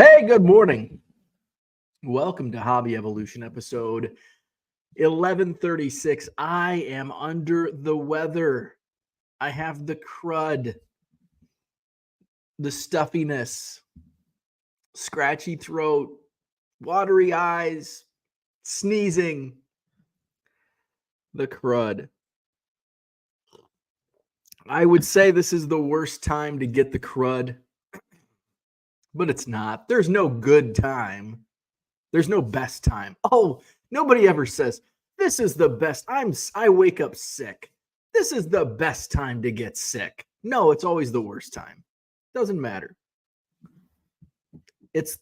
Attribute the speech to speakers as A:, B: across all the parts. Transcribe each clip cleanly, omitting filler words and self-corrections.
A: Hey, good morning. Welcome to Hobby Evolution episode 1136. I am under the weather. I have the crud, the stuffiness, scratchy throat, watery eyes, sneezing, the crud. I would say this is the worst time to get the crud, but it's not. There's no good time. There's no best time. Oh, nobody ever says, this is the best. I wake up sick. This is the best time to get sick. No, it's always the worst time. Doesn't matter. It's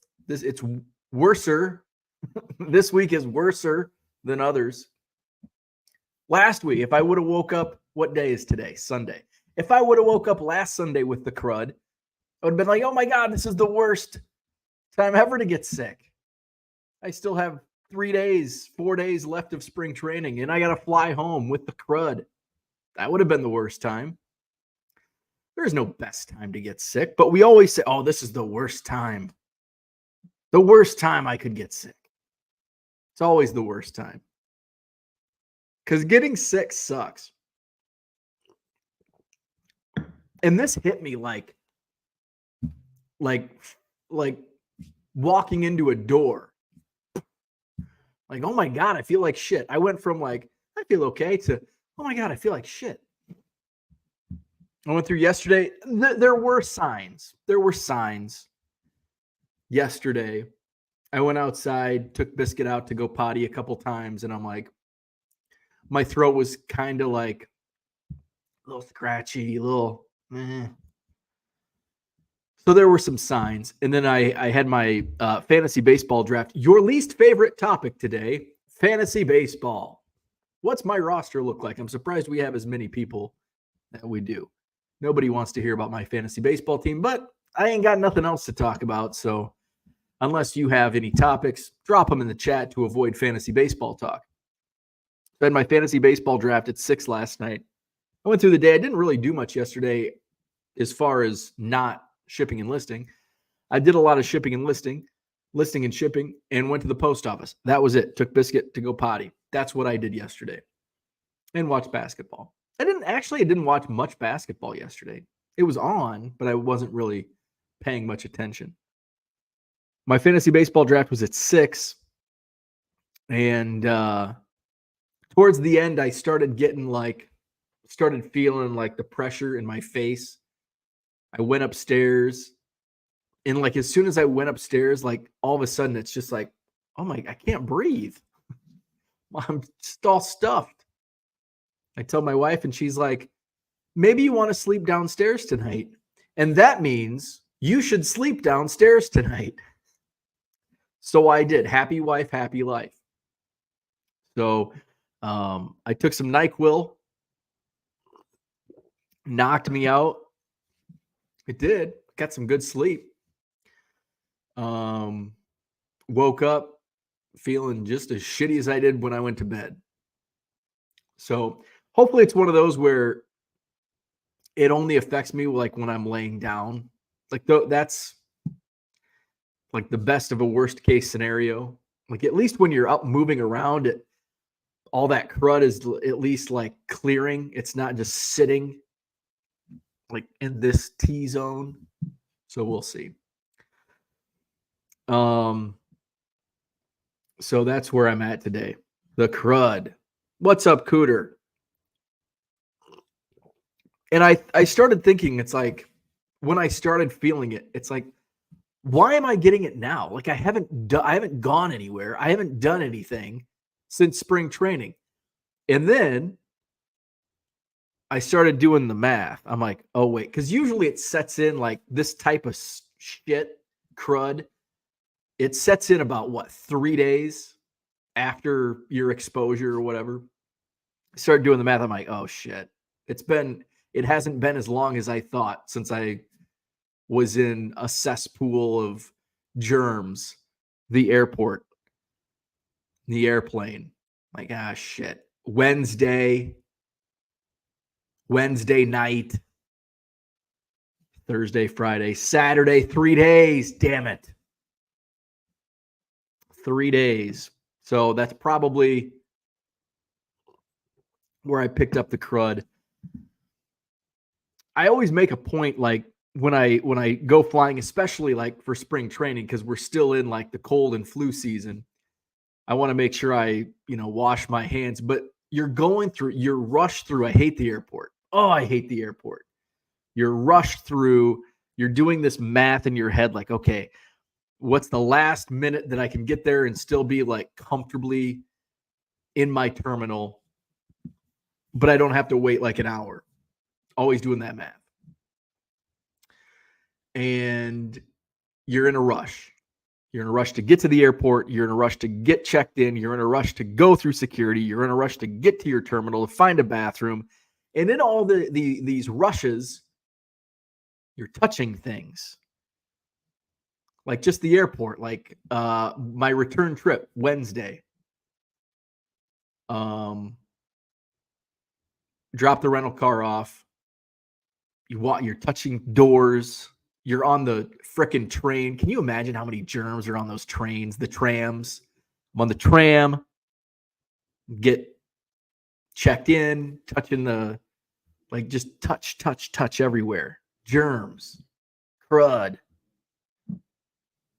A: worser. This week is worser than others. Last week, if I would have woke up, what day is today? Sunday. If I would have woke up last Sunday with the crud, I would have been like, oh my God, this is the worst time ever to get sick. I still have 4 days left of spring training, and I got to fly home with the crud. That would have been the worst time. There's no best time to get sick, but we always say, oh, this is the worst time. The worst time I could get sick. It's always the worst time. Because getting sick sucks. And this hit me like walking into a door. Like, oh my God, I feel like shit. I went from like, I feel okay to, oh my God, I feel like shit. I went through yesterday. There were signs. Yesterday, I went outside, took Biscuit out to go potty a couple times, and I'm like, my throat was kind of like a little scratchy, a little eh. So there were some signs. And then I had my fantasy baseball draft. Your least favorite topic today, fantasy baseball. What's my roster look like? I'm surprised we have as many people that we do. Nobody wants to hear about my fantasy baseball team, but I ain't got nothing else to talk about. So unless you have any topics, drop them in the chat to avoid fantasy baseball talk. I had my fantasy baseball draft at 6 last night. I went through the day. I didn't really do much yesterday as far as not shipping and listing. I did a lot of shipping and listing and shipping, and went to the post office. That was it. Took Biscuit to go potty. That's what I did yesterday. And watched basketball. I didn't watch much basketball yesterday. It was on, but I wasn't really paying much attention. My fantasy baseball draft was at 6. And towards the end, I started feeling like the pressure in my face. I went upstairs, and like as soon as I went upstairs, like all of a sudden it's just like, oh my, I can't breathe. I'm just all stuffed. I tell my wife, and she's like, maybe you want to sleep downstairs tonight. And that means you should sleep downstairs tonight. So I did. Happy wife, happy life. So I took some NyQuil, knocked me out. It did. Got some good sleep. Woke up feeling just as shitty as I did when I went to bed. So hopefully it's one of those where it only affects me like when I'm laying down. Like that's like the best of a worst case scenario. Like at least when you're up moving around, all that crud is at least like clearing. It's not just sitting like in this T zone. So we'll see. So that's where I'm at today. The crud. What's up, Cooter? And I started thinking, it's like when I started feeling it, it's like, why am I getting it now? Like I haven't gone anywhere. I haven't done anything since spring training. And then I started doing the math. I'm like, oh wait, because usually it sets in like this type of shit, crud. It sets in about 3 days after your exposure or whatever. I started doing the math. I'm like, oh shit. It hasn't been as long as I thought since I was in a cesspool of germs, the airport, the airplane. Like, shit. Wednesday night, Thursday, Friday, Saturday, 3 days. Damn it. 3 days. So that's probably where I picked up the crud. I always make a point, like when I go flying, especially like for spring training, because we're still in like the cold and flu season. I want to make sure I, wash my hands. But you're rushed through. I hate the airport. Oh, I hate the airport. You're rushed through. You're doing this math in your head, like, okay, what's the last minute that I can get there and still be like comfortably in my terminal, but I don't have to wait like an hour. Always doing that math. And you're in a rush. You're in a rush to get to the airport. You're in a rush to get checked in. You're in a rush to go through security. You're in a rush to get to your terminal, to find a bathroom. And in all these rushes, you're touching things. Like just the airport, like my return trip Wednesday. Drop the rental car off. You're touching doors. You're on the frickin' train. Can you imagine how many germs are on those trains, the trams? I'm on the tram, get checked in, touching just touch everywhere. Germs, crud.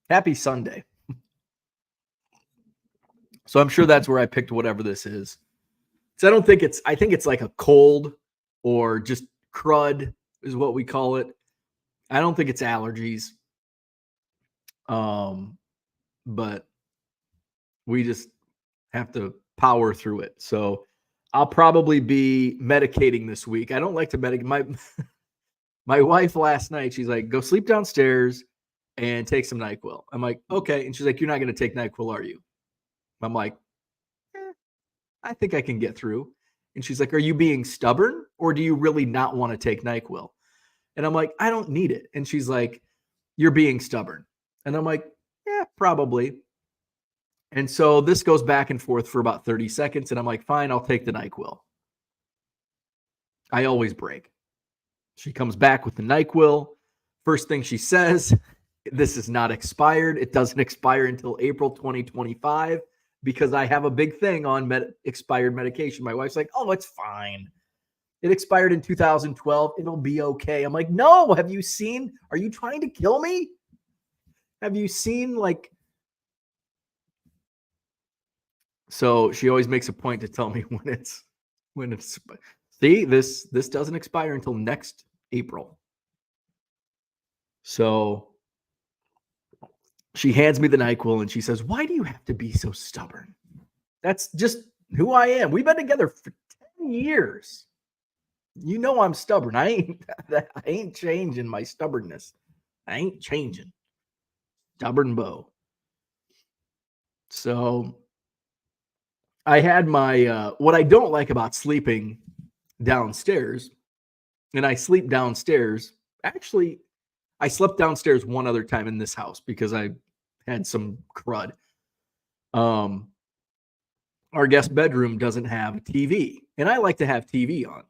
A: Happy Sunday. So I'm sure that's where I picked whatever this is. So I think it's like a cold or just crud is what we call it. I don't think it's allergies. But we just have to power through it. So I'll probably be medicating this week. I don't like to medicate. My wife last night, she's like, go sleep downstairs and take some NyQuil. I'm like, okay. And she's like, you're not going to take NyQuil, are you? I'm like, I think I can get through. And she's like, are you being stubborn or do you really not want to take NyQuil? And I'm like, I don't need it. And she's like, you're being stubborn. And I'm like, yeah, probably. And so this goes back and forth for about 30 seconds. And I'm like, fine, I'll take the NyQuil. I always break. She comes back with the NyQuil. First thing she says, this is not expired. It doesn't expire until April 2025 because I have a big thing on expired medication. My wife's like, oh, it's fine. It expired in 2012. It'll be okay. I'm like, no, have you seen? Are you trying to kill me? Have you seen So she always makes a point to tell me when it's see, this doesn't expire until next April. So she hands me the NyQuil and she says, why do you have to be so stubborn? That's just who I am. We've been together for 10 years. You know I'm stubborn. I ain't changing my stubbornness. I ain't changing. Stubborn Bo. So I had my what I don't like about sleeping downstairs, and I sleep downstairs. Actually, I slept downstairs one other time in this house because I had some crud. Our guest bedroom doesn't have a TV, and I like to have TV on.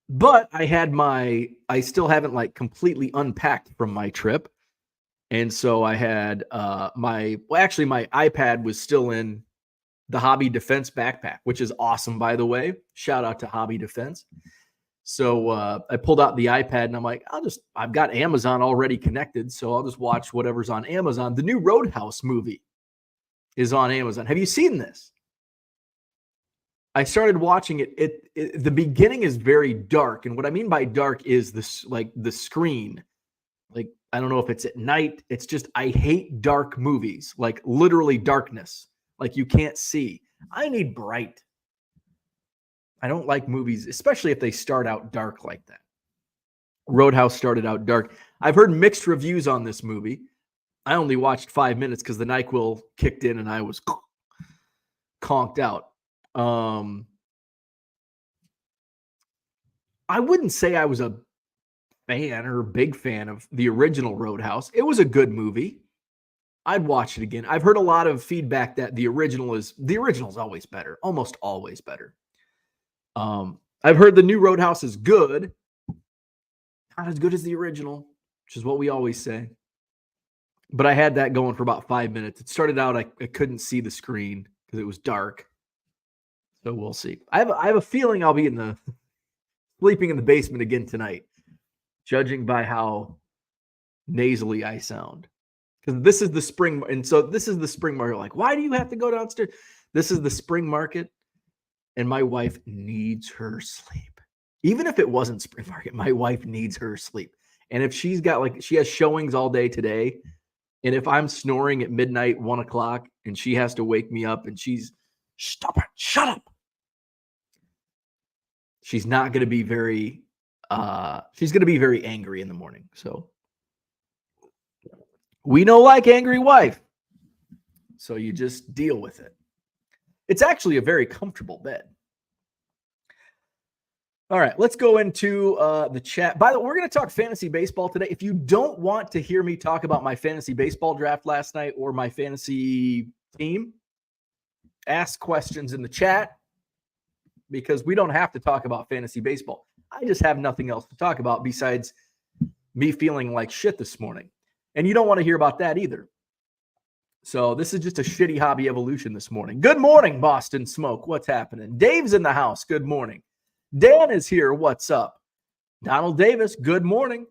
A: But I still haven't completely unpacked from my trip. And so I had my iPad was still in the Hobby Defense backpack, which is awesome, by the way. Shout out to Hobby Defense. So I pulled out the iPad and I'm like, I've got Amazon already connected. So I'll just watch whatever's on Amazon. The new Roadhouse movie is on Amazon. Have you seen this? I started watching it. The beginning is very dark. And what I mean by dark is this, like the screen. Like, I don't know if it's at night. It's just, I hate dark movies, like literally darkness. Like you can't see. I need bright. I don't like movies, especially if they start out dark like that. Roadhouse started out dark. I've heard mixed reviews on this movie. I only watched 5 minutes because the NyQuil kicked in and I was conked out. I wouldn't say I was a fan or a big fan of the original Roadhouse. It was a good movie. I'd watch it again. I've heard a lot of feedback that the original is always better, almost always better. I've heard the new Roadhouse is good, not as good as the original, which is what we always say. But I had that going for about 5 minutes. It started out, I couldn't see the screen because it was dark. So we'll see. I have a feeling I'll be sleeping in the basement again tonight, judging by how nasally I sound. Because this is the spring, and so this is the spring market. Like, why do you have to go downstairs? This is the spring market, and my wife needs her sleep. Even if it wasn't spring market, my wife needs her sleep. And if she has showings all day today, and if I'm snoring at midnight, 1 o'clock, and she has to wake me up and stop it, shut up. She's not going to be she's going to be very angry in the morning. So we know like angry wife. So you just deal with it. It's actually a very comfortable bed. All right, let's go into the chat. By the way, we're going to talk fantasy baseball today. If you don't want to hear me talk about my fantasy baseball draft last night or my fantasy team, ask questions in the chat because we don't have to talk about fantasy baseball. I just have nothing else to talk about besides me feeling like shit this morning. And you don't want to hear about that either. So this is just a shitty hobby evolution this morning. Good morning, Boston Smoke. What's happening? Dave's in the house. Good morning. Dan is here. What's up? Donald Davis. Good morning.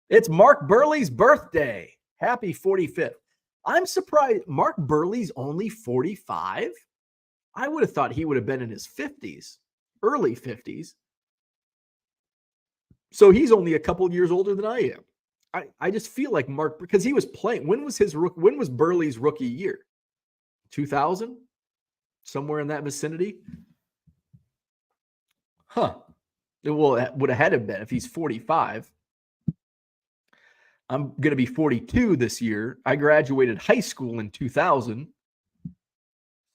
A: It's Mark Burley's birthday. Happy 45th. I'm surprised Mark Burley's only 45. I would have thought he would have been in his 50s, early 50s. So he's only a couple years older than I am. I just feel like Mark, because he was playing. When was Burley's rookie year? 2000? Somewhere in that vicinity? Huh. Well, it would have had to been if he's 45. I'm going to be 42 this year. I graduated high school in 2000.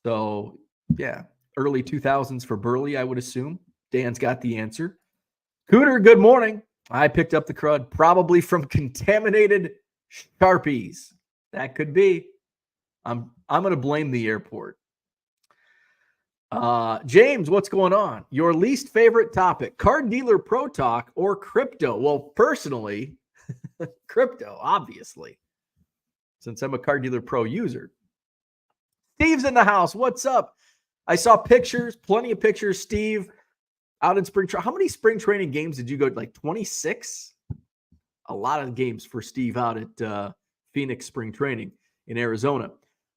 A: So, yeah, early 2000s for Burley, I would assume. Dan's got the answer. Cooter, good morning. I picked up the crud probably from contaminated Sharpies. That could be. I'm going to blame the airport. James, what's going on? Your least favorite topic, card dealer pro talk or crypto? Well, personally, crypto, obviously, since I'm a card dealer pro user. Steve's in the house. What's up? I saw pictures, plenty of pictures. Steve out in spring training. How many spring training games did you go to? Like 26? A lot of games for Steve out at Phoenix spring training in Arizona.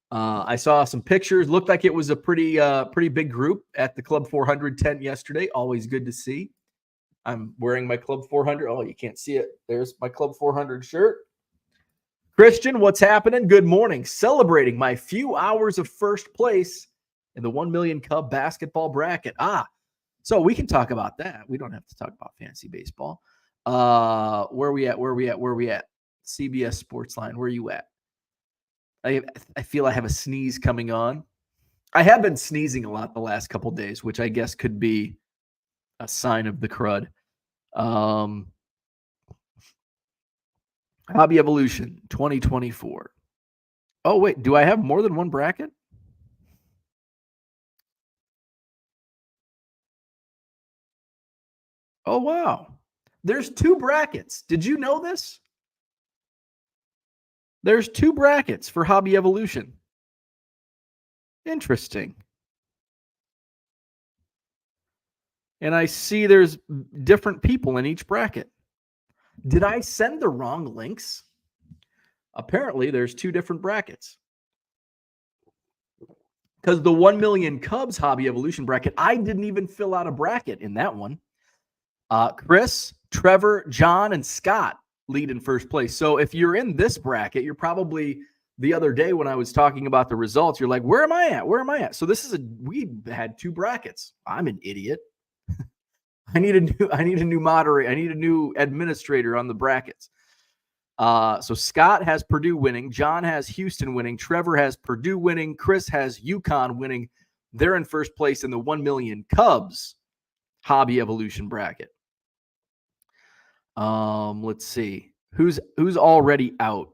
A: I saw some pictures. Looked like it was a pretty big group at the Club 400 tent yesterday. Always good to see. I'm wearing my Club 400. Oh, you can't see it. There's my Club 400 shirt. Christian, what's happening? Good morning. Celebrating my few hours of first place in the 1 million Cub basketball bracket. So we can talk about that. We don't have to talk about fantasy baseball. Where we at? CBS Sportsline. Where are you at? I feel I have a sneeze coming on. I have been sneezing a lot the last couple of days, which I guess could be a sign of the crud. Hobby Evolution 2024. Oh, wait. Do I have more than one bracket? Oh, wow. There's 2 brackets. Did you know this? There's 2 brackets for Hobby Evolution. Interesting. And I see there's different people in each bracket. Did I send the wrong links? Apparently, there's 2 different brackets. Because the 1 million Cubs Hobby Evolution bracket, I didn't even fill out a bracket in that one. Chris, Trevor, John, and Scott lead in first place. So if you're in this bracket, you're probably the other day when I was talking about the results, you're like, where am I at? Where am I at? So we had 2 brackets. I'm an idiot. I need a new moderator. I need a new administrator on the brackets. So Scott has Purdue winning. John has Houston winning. Trevor has Purdue winning. Chris has UConn winning. They're in first place in the 1 million Cubs Hobby Evolution bracket. Let's see. Who's already out?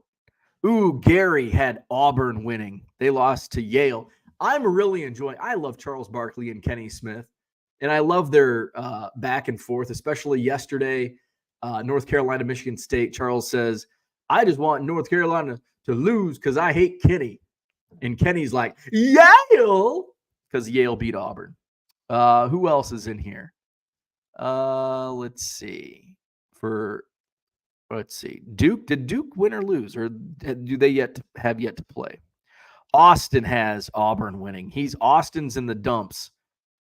A: Ooh, Gary had Auburn winning. They lost to Yale. I'm really enjoying. I love Charles Barkley and Kenny Smith, and I love their back and forth, especially yesterday. North Carolina, Michigan State. Charles says, I just want North Carolina to lose because I hate Kenny. And Kenny's like, Yale, because Yale beat Auburn. Who else is in here? Let's see. Duke. Did Duke win or lose, or do they have yet to play? Austin has Auburn winning. Austin's in the dumps.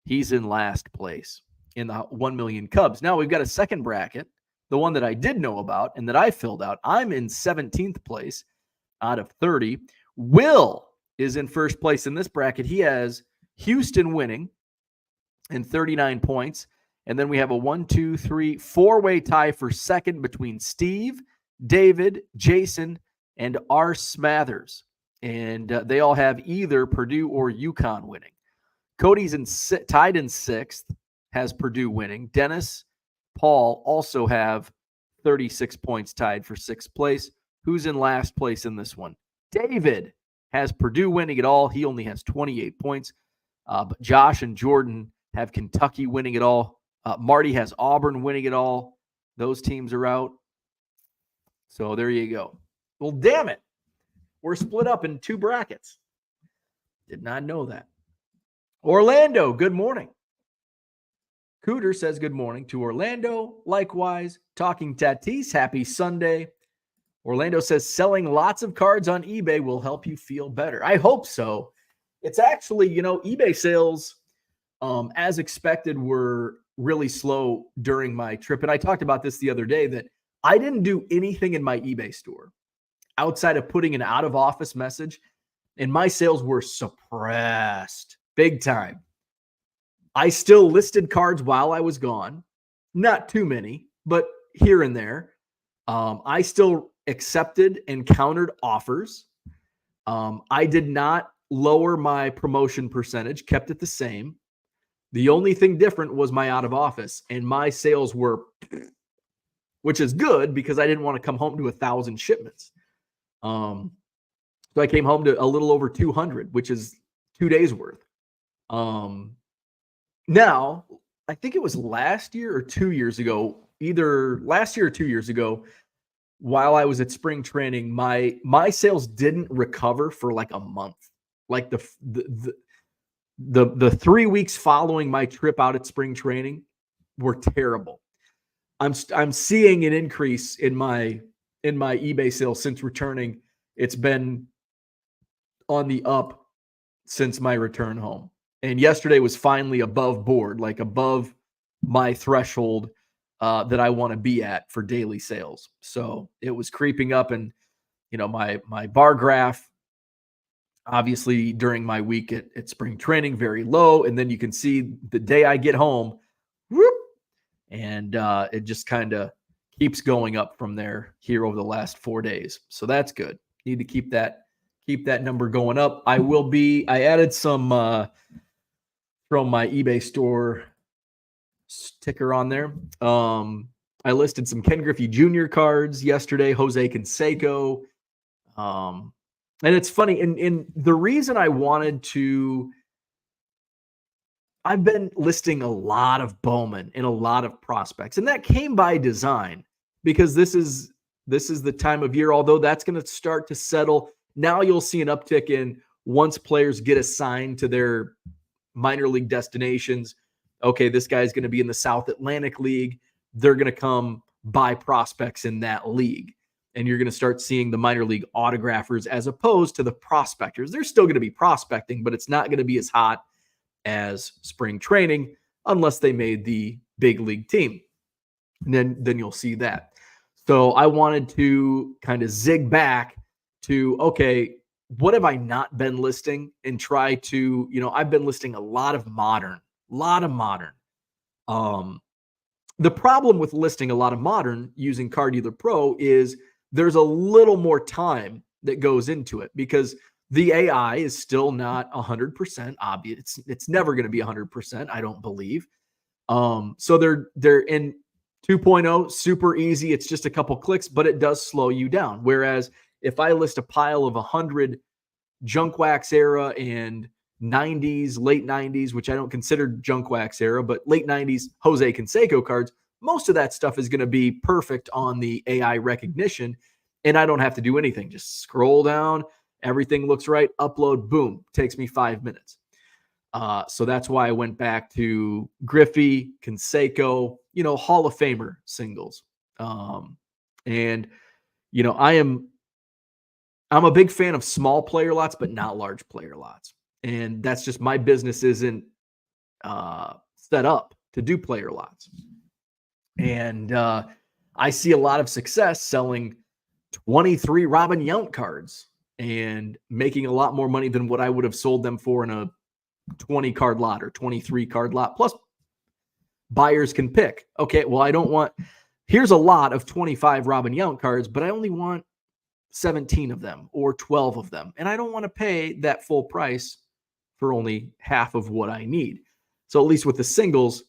A: He's in last place in the 1 million Cubs. Now we've got a second bracket, the one that I did know about and that I filled out. I'm in 17th place out of 30. Will is in first place in this bracket. He has Houston winning and 39 points. And then we have a 4-way tie for second between Steve, David, Jason, and R. Smathers. And they all have either Purdue or UConn winning. Cody's tied in sixth, has Purdue winning. Dennis, Paul also have 36 points tied for sixth place. Who's in last place in this one? David has Purdue winning it all. He only has 28 points. But Josh and Jordan have Kentucky winning it all. Marty has Auburn winning it all. Those teams are out. So there you go. Well, damn it. We're split up in two brackets. Did not know that. Orlando, good morning. Cooter says good morning to Orlando. Likewise, Talking Tatis, happy Sunday. Orlando says selling lots of cards on eBay will help you feel better. I hope so. It's actually, eBay sales, as expected, were really slow during my trip. And I talked about this the other day that I didn't do anything in my eBay store outside of putting an out-of-office message, and my sales were suppressed big time. I still listed cards while I was gone. Not too many, but here and there. I still accepted and countered offers. I did not lower my promotion percentage, kept it the same. The only thing different was my out of office, and my sales were, which is good because I didn't want to come home to 1,000 shipments. So I came home to a little over 200, which is 2 days worth. Now, I think it was last year or 2 years ago, either last year or 2 years ago, while I was at spring training, my sales didn't recover for like a month. Like the 3 weeks following my trip out at spring training were terrible. I'm seeing an increase in my eBay sales since returning. It's been on the up since my return home. And yesterday was finally above board, like above my threshold that I want to be at for daily sales. So it was creeping up, and my bar graph, obviously during my week at spring training, very low. And then you can see the day I get home, whoop, and it just kind of keeps going up from there here over the last 4 days. So that's good. Need to keep that number going up. I added some from my eBay store sticker on there. I listed some Ken Griffey Jr. cards yesterday, Jose Canseco. And it's funny, and the reason I wanted to, I've been listing a lot of Bowman and a lot of prospects, and that came by design because this is the time of year, although that's going to start to settle. Now you'll see an uptick in once players get assigned to their minor league destinations. Okay, this guy's going to be in the South Atlantic League. They're going to come buy prospects in that league. And you're going to start seeing the minor league autographers as opposed to the prospectors. They're still going to be prospecting, but it's not going to be as hot as spring training unless they made the big league team. And then you'll see that. So I wanted to kind of zig back to, okay, what have I not been listing, and try to, I've been listing a lot of modern. The problem with listing a lot of modern using Card Dealer Pro is there's a little more time that goes into it because the AI is still not 100% obvious. It's never going to be 100%, I don't believe. So they're in 2.0, super easy. It's just a couple clicks, but it does slow you down. Whereas if I list a pile of 100 junk wax era and 90s, late 90s, which I don't consider junk wax era, but late 90s Jose Canseco cards, most of that stuff is going to be perfect on the AI recognition. And I don't have to do anything. Just scroll down. Everything looks right. Upload. Boom. Takes me 5 minutes. So that's why I went back to Griffey, Canseco, Hall of Famer singles. And I'm a big fan of small player lots, but not large player lots. And that's just my business isn't set up to do player lots. And I see a lot of success selling 23 Robin Yount cards and making a lot more money than what I would have sold them for in a 20 card lot or 23 card lot. Plus, buyers can pick. Okay, well, here's a lot of 25 Robin Yount cards, but I only want 17 of them or 12 of them. And I don't want to pay that full price for only half of what I need. So at least with the singles,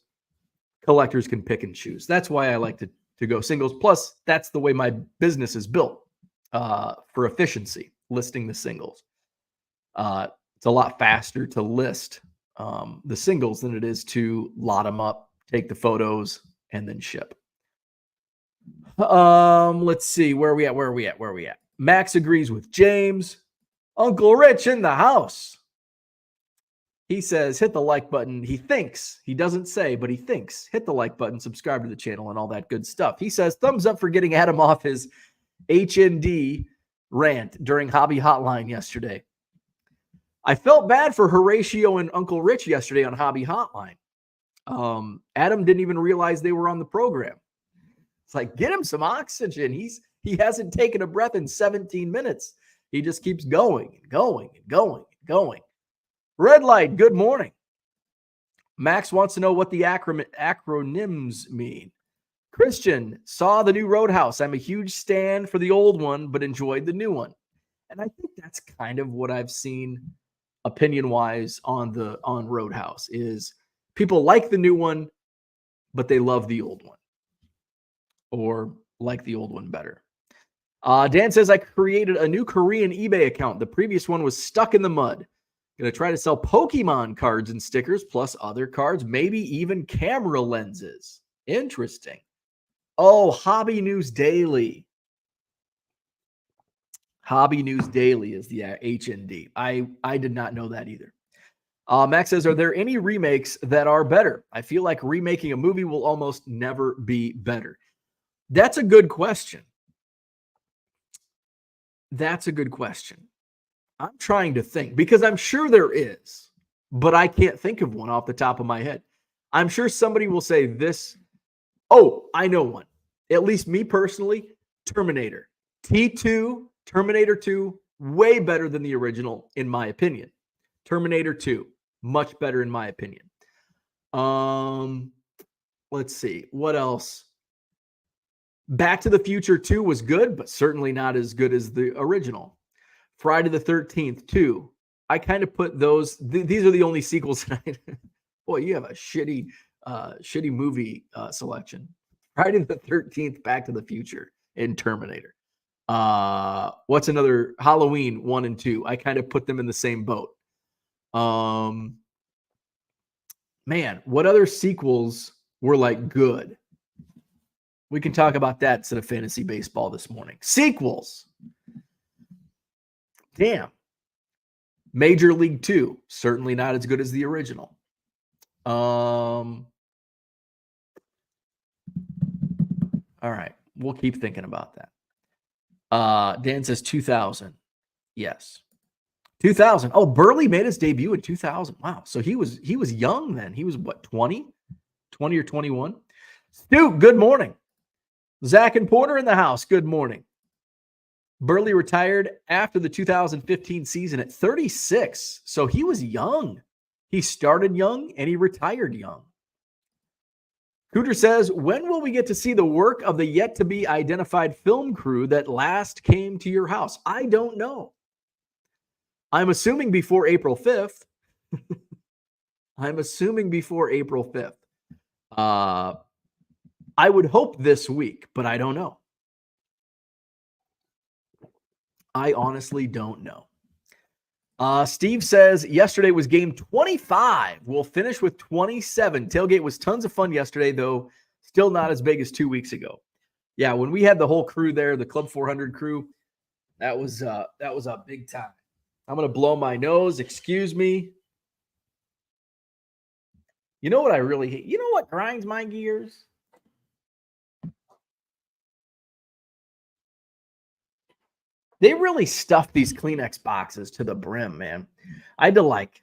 A: collectors can pick and choose. That's why I like to go singles. Plus, that's the way my business is built for efficiency, listing the singles. It's a lot faster to list the singles than it is to lot them up, take the photos, and then ship. Let's see. Where are we at? Max agrees with James. Uncle Rich in the house. He says, hit the like button. He thinks, he doesn't say, but he thinks, hit the like button, subscribe to the channel, and all that good stuff. He says, thumbs up for getting Adam off his HND rant during Hobby Hotline yesterday. I felt bad for Horatio and Uncle Rich yesterday on Hobby Hotline. Adam didn't even realize they were on the program. It's like, get him some oxygen. He hasn't taken a breath in 17 minutes. He just keeps going and going and going and going. Red light, good morning. Max wants to know what the acronyms mean. Christian, saw the new Roadhouse. I'm a huge stan for the old one, but enjoyed the new one. And I think that's kind of what I've seen opinion-wise on Roadhouse is people like the new one, but they love the old one or like the old one better. Dan says, I created a new Korean eBay account. The previous one was stuck in the mud. Going to try to sell Pokemon cards and stickers, plus other cards, maybe even camera lenses. Interesting. Oh, Hobby News Daily. Hobby News Daily is the HND. I did not know that either. Max says, are there any remakes that are better? I feel like remaking a movie will almost never be better. That's a good question. I'm trying to think because I'm sure there is, but I can't think of one off the top of my head. I'm sure somebody will say this. Oh, I know one. At least me personally, Terminator. T2, Terminator 2, way better than the original, in my opinion. Terminator 2, much better in my opinion. Let's see. What else? Back to the Future 2 was good, but certainly not as good as the original. Friday the 13th 2. I kind of put those. These are the only sequels. Boy, you have a shitty movie selection. Friday the 13th, Back to the Future, and Terminator. What's another? Halloween 1 and 2. I kind of put them in the same boat. Man, what other sequels were like good? We can talk about that instead of fantasy baseball this morning. Sequels. Damn. Major League 2, certainly not as good as the original. All right, we'll keep thinking about that. Dan says 2000. Yes. 2000. Oh, Burley made his debut in 2000. Wow. So he was young then. He was what, 20? 20 or 21? Stu, good morning. Zach and Porter in the house. Good morning. Burley retired after the 2015 season at 36. So he was young. He started young and he retired young. Cooter says, when will we get to see the work of the yet-to-be-identified film crew that last came to your house? I don't know. I'm assuming before April 5th. I would hope this week, but I don't know. I honestly don't know. Steve says, yesterday was game 25. We'll finish with 27. Tailgate was tons of fun yesterday, though still not as big as 2 weeks ago. Yeah, when we had the whole crew there, the Club 400 crew, that was a big time. I'm gonna blow my nose. Excuse me. You know what I really hate? You know what grinds my gears? They really stuffed these Kleenex boxes to the brim, man. I had to like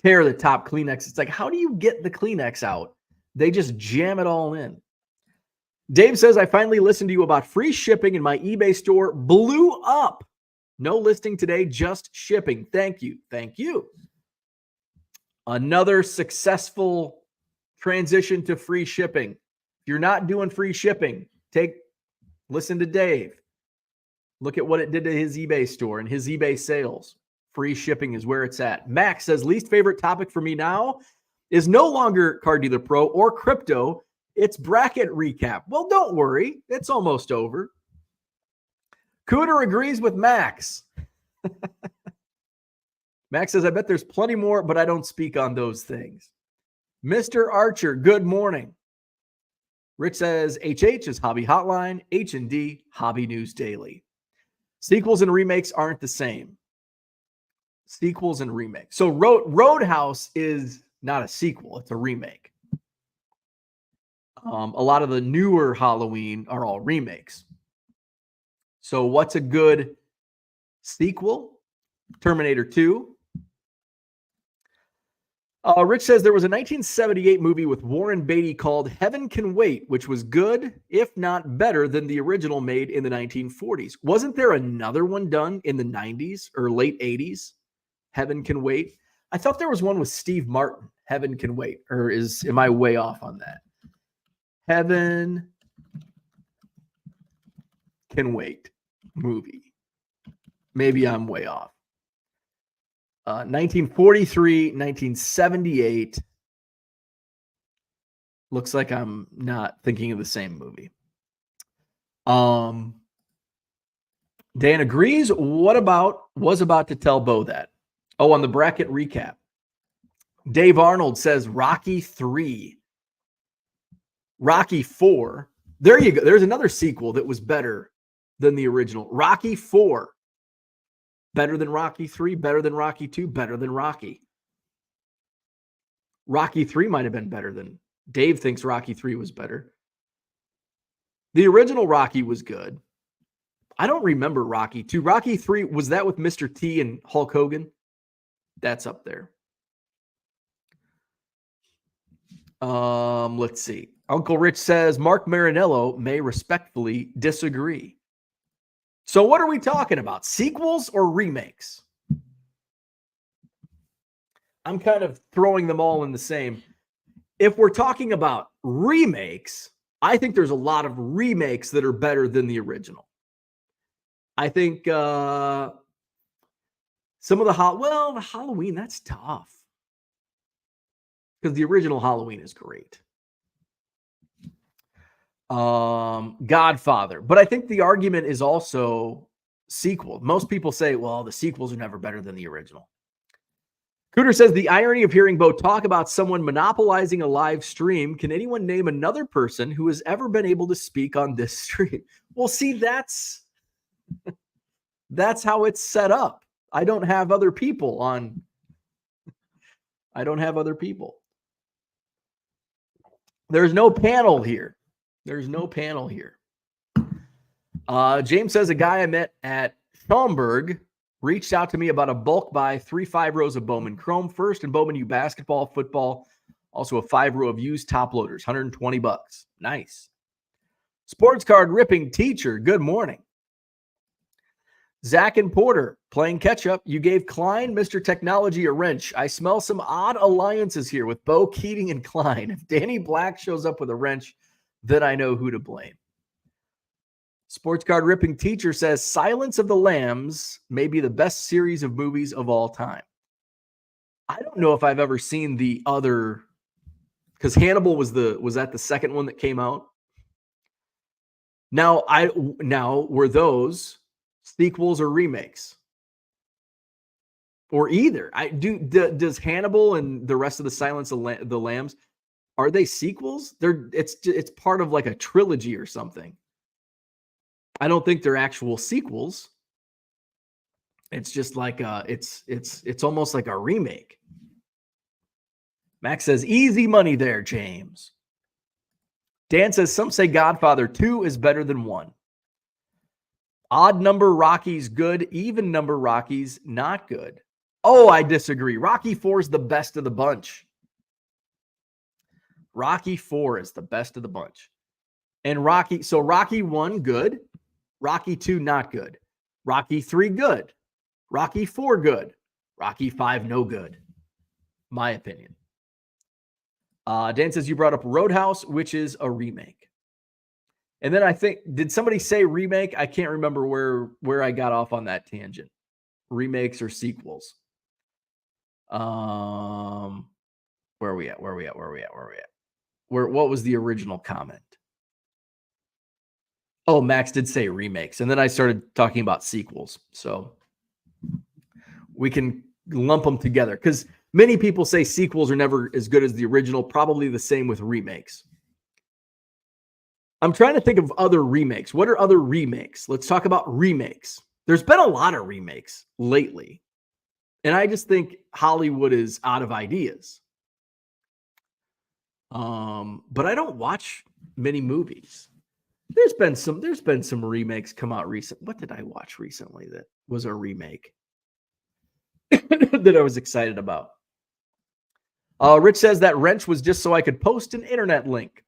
A: tear the top Kleenex. It's like, how do you get the Kleenex out? They just jam it all in. Dave says, I finally listened to you about free shipping and my eBay store blew up. No listing today, just shipping. Thank you. Thank you. Another successful transition to free shipping. If you're not doing free shipping, listen to Dave. Look at what it did to his eBay store and his eBay sales. Free shipping is where it's at. Max says, least favorite topic for me now is no longer Car Dealer Pro or crypto. It's bracket recap. Well, don't worry. It's almost over. Cooter agrees with Max. Max says, I bet there's plenty more, but I don't speak on those things. Mr. Archer, good morning. Rich says, HH is Hobby Hotline, H&D, Hobby News Daily. Sequels and remakes aren't the same. Sequels and remakes. So Roadhouse is not a sequel. It's a remake. A lot of the newer Halloween are all remakes. So what's a good sequel? Terminator 2. Rich says there was a 1978 movie with Warren Beatty called Heaven Can Wait, which was good, if not better, than the original made in the 1940s. Wasn't there another one done in the 90s or late 80s? Heaven Can Wait. I thought there was one with Steve Martin, Heaven Can Wait. Or am I way off on that? Heaven Can Wait movie. Maybe I'm way off. 1943, 1978. Looks like I'm not thinking of the same movie. Dan agrees. Was about to tell Bo that. Oh, on the bracket recap. Dave Arnold says Rocky 3. Rocky 4. There you go. There's another sequel that was better than the original. Rocky 4. Better than Rocky 3, better than Rocky 2, better than Rocky. Rocky 3 might have been better than Dave thinks Rocky 3 was better. The original Rocky was good. I don't remember Rocky 2. Rocky 3, was that with Mr. T and Hulk Hogan? That's up there. Let's see. Uncle Rich says Mark Marinello may respectfully disagree. So what are we talking about? Sequels or remakes? I'm kind of throwing them all in the same. If we're talking about remakes, I think there's a lot of remakes that are better than the original. I think some of the Halloween, that's tough. Because the original Halloween is great. Godfather. But I think the argument is also sequel. Most people say, well, the sequels are never better than the original. Cooter says the irony of hearing Bo talk about someone monopolizing a live stream. Can anyone name another person who has ever been able to speak on this stream? Well, see, that's how it's set up. I don't have other people on. There's no panel here. James says a guy I met at Schaumburg reached out to me about a bulk buy, 3 rows of Bowman Chrome first and Bowman U basketball, football, also a 5-row of used top loaders, $120. Nice. Sports card ripping teacher, good morning. Zach and Porter playing catch up. You gave Klein, Mr. Technology, a wrench. I smell some odd alliances here with Bo, Keating, and Klein. If Danny Black shows up with a wrench, then I know who to blame. Sports card ripping teacher says Silence of the Lambs may be the best series of movies of all time. I don't know if I've ever seen the other, because Hannibal was that the second one that came out? Now were those sequels or remakes? Or either. Does Hannibal and the rest of the Silence of the Lambs, Are they sequels? It's part of like a trilogy or something. I don't think they're actual sequels. It's just like it's almost like a remake. Max says, easy money there, James. Dan says, some say Godfather 2 is better than 1. Odd number Rocky's good. Even number Rocky's not good. Oh, I disagree. Rocky 4 is the best of the bunch. Rocky 4 is the best of the bunch. And Rocky 1, good. Rocky 2, not good. Rocky 3, good. Rocky 4, good. Rocky 5, no good. My opinion. Dan says, you brought up Roadhouse, which is a remake. And then I think, did somebody say remake? I can't remember where I got off on that tangent. Remakes or sequels. Where are we at? What was the original comment? Oh, Max did say remakes. And then I started talking about sequels. So we can lump them together because many people say sequels are never as good as the original. Probably the same with remakes. I'm trying to think of other remakes. What are other remakes? Let's talk about remakes. There's been a lot of remakes lately. And I just think Hollywood is out of ideas. But I don't watch many movies. There's been some remakes come out recent. What did I watch recently that was a remake that I was excited about? Rich says that wrench was just so I could post an internet link.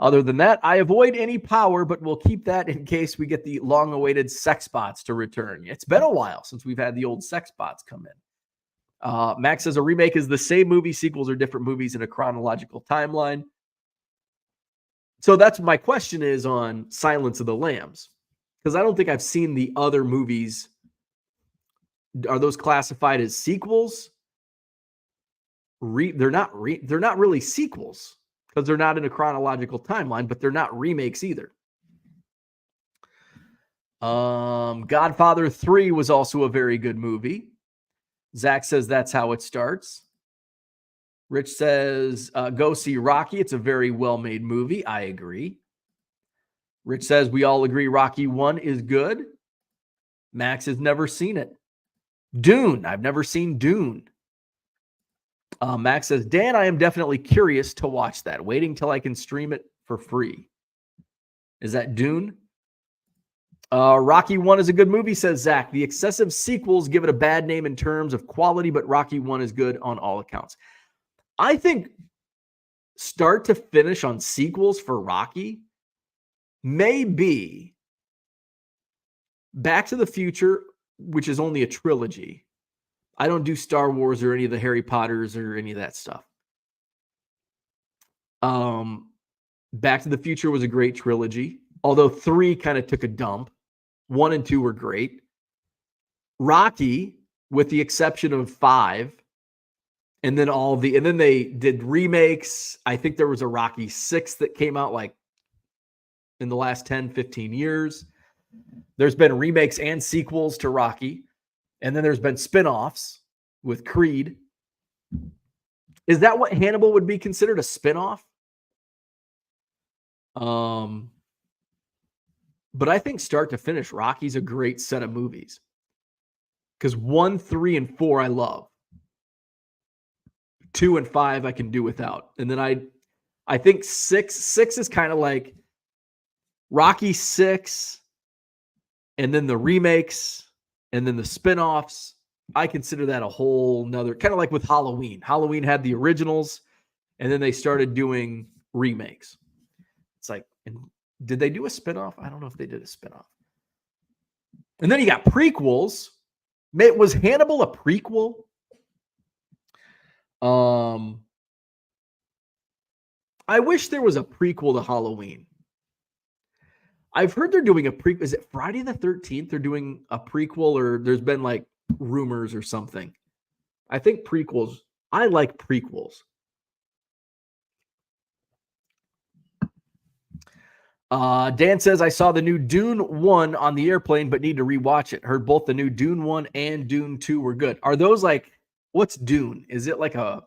A: Other than that, I avoid any power, but we'll keep that in case we get the long-awaited sex bots to return. It's been a while since we've had the old sex bots come in. Max says a remake is the same movie. Sequels are different movies in a chronological timeline. So that's my question is on Silence of the Lambs, because I don't think I've seen the other movies. Are those classified as sequels? They're not really sequels because they're not in a chronological timeline, but they're not remakes either. Godfather 3 was also a very good movie. Zach says that's how it starts. Rich says, go see Rocky. It's a very well-made movie. I agree. Rich says, we all agree Rocky 1 is good. Max has never seen it. Dune. I've never seen Dune. Max says, Dan, I am definitely curious to watch that. Waiting till I can stream it for free. Is that Dune? Rocky 1 is a good movie, says Zach. The excessive sequels give it a bad name in terms of quality, but Rocky 1 is good on all accounts. I think start to finish on sequels for Rocky may be Back to the Future, which is only a trilogy. I don't do Star Wars or any of the Harry Potters or any of that stuff. Back to the Future was a great trilogy, although 3 kind of took a dump. 1 and 2 were great. Rocky, with the exception of 5, and then they did remakes. I think there was a Rocky 6 that came out like in the last 10, 15 years. There's been remakes and sequels to Rocky. And then there's been spinoffs with Creed. Is that what Hannibal would be considered, a spinoff? But I think start to finish, Rocky's a great set of movies. Because 1, 3, and 4 I love. 2 and 5 I can do without. And then I think 6 is kind of like Rocky 6, and then the remakes, and then the spinoffs. I consider that a whole nother, kind of like with Halloween. Halloween had the originals, and then they started doing remakes. It's like, did they do a spinoff? I don't know if they did a spinoff. And then you got prequels. Was Hannibal a prequel? I wish there was a prequel to Halloween. I've heard they're doing a prequel. Is it Friday the 13th? They're doing a prequel, or there's been like rumors or something. I think prequels. I like prequels. Dan says, I saw the new Dune 1 on the airplane, but need to rewatch it. Heard both the new Dune 1 and Dune 2 were good. Are those like, what's Dune? Is it like a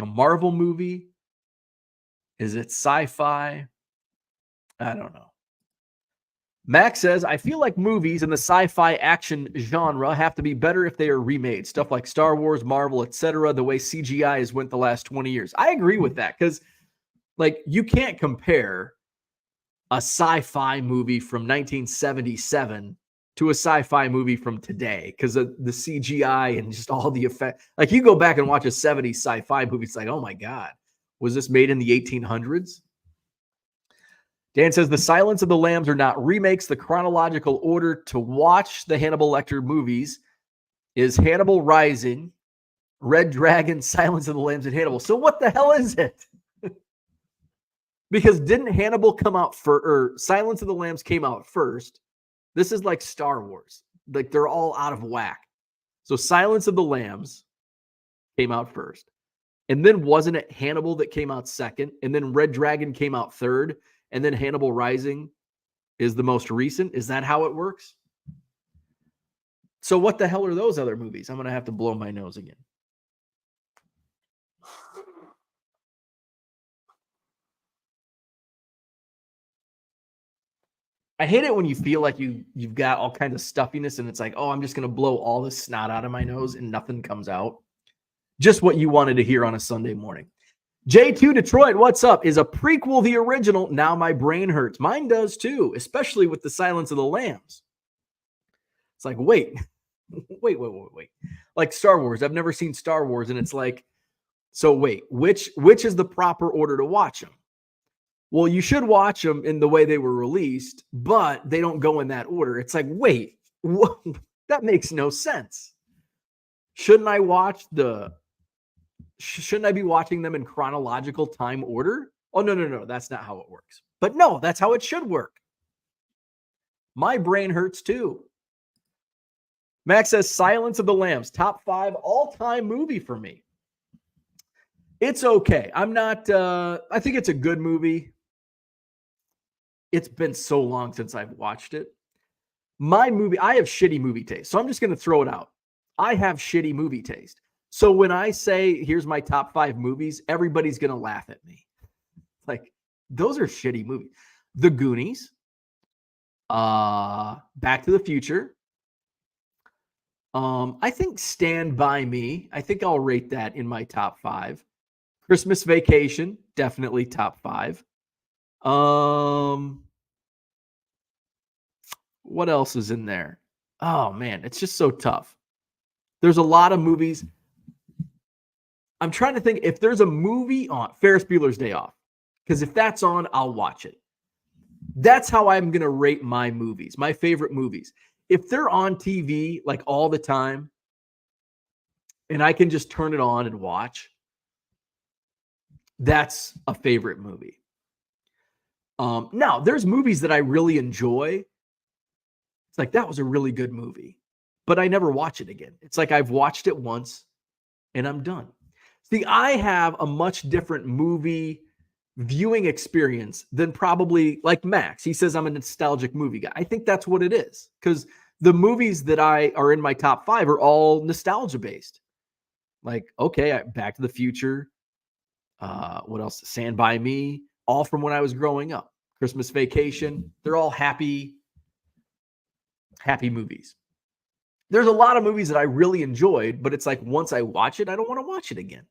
A: Marvel movie? Is it sci-fi? I don't know. Max says, I feel like movies in the sci-fi action genre have to be better if they are remade. Stuff like Star Wars, Marvel, etc. The way CGI has went the last 20 years. I agree with that because, like, you can't compare a sci-fi movie from 1977 to a sci-fi movie from today because of the CGI and just all the effect. Like, you go back and watch a 70s sci-fi movie, it's like, oh my God, was this made in the 1800s? Dan says the Silence of the Lambs are not remakes. The chronological order to watch the Hannibal Lecter movies is Hannibal Rising, Red Dragon, Silence of the Lambs, and Hannibal. So what the hell is it? Because didn't Hannibal come out first, or Silence of the Lambs came out first? This is like Star Wars. Like, they're all out of whack. So Silence of the Lambs came out first. And then wasn't it Hannibal that came out second? And then Red Dragon came out third. And then Hannibal Rising is the most recent. Is that how it works? So what the hell are those other movies? I'm going to have to blow my nose again. I hate it when you feel like you've got all kinds of stuffiness and it's like, oh, I'm just going to blow all the snot out of my nose and nothing comes out. Just what you wanted to hear on a Sunday morning. J2 Detroit, what's up? Is a prequel the original? Now my brain hurts. Mine does too, especially with the Silence of the Lambs. It's like, wait. Like Star Wars. I've never seen Star Wars, and it's like, so wait, which is the proper order to watch them? Well, you should watch them in the way they were released, but they don't go in that order. It's like, wait, what? That makes no sense. Shouldn't I be watching them in chronological time order? Oh, no. That's not how it works. But no, that's how it should work. My brain hurts too. Max says Silence of the Lambs, top 5 all-time movie for me. It's okay. I'm not, I think it's a good movie. It's been so long since I've watched it. I have shitty movie taste, so I'm just going to throw it out. I have shitty movie taste. So when I say, here's my top 5 movies, everybody's going to laugh at me. Like, those are shitty movies. The Goonies, Back to the Future. I think Stand By Me. I think I'll rate that in my top 5. Christmas Vacation, definitely top 5. What else is in there? Oh man, it's just so tough. There's a lot of movies. I'm trying to think if there's a movie on Ferris Bueller's Day Off, because if that's on, I'll watch it. That's how I'm going to rate my movies, my favorite movies. If they're on TV like all the time and I can just turn it on and watch, that's a favorite movie. Now, there's movies that I really enjoy. It's like, that was a really good movie, but I never watch it again. It's like I've watched it once and I'm done. See, I have a much different movie viewing experience than probably like Max. He says I'm a nostalgic movie guy. I think that's what it is, because the movies that are in my top 5 are all nostalgia based. Like, okay, Back to the Future. What else? Stand By Me. All from when I was growing up. Christmas Vacation. They're all happy movies. There's a lot of movies that I really enjoyed, but it's like once I watch it, I don't want to watch it again.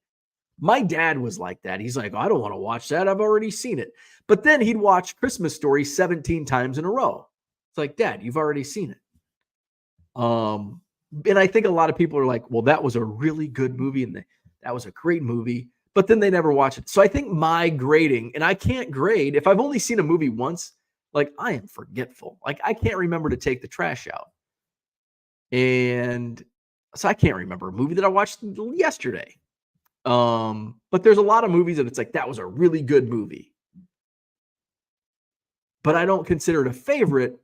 A: My dad was like that. He's like, I don't want to watch that. I've already seen it. But then he'd watch Christmas Story 17 times in a row. It's like, Dad, you've already seen it. And I think a lot of people are like, well, that was a really good movie and that was a great movie, but then they never watch it. So I think my grading, and I can't grade if I've only seen a movie once, like I am forgetful. Like I can't remember to take the trash out. And so I can't remember a movie that I watched yesterday. But there's a lot of movies that it's like, that was a really good movie, but I don't consider it a favorite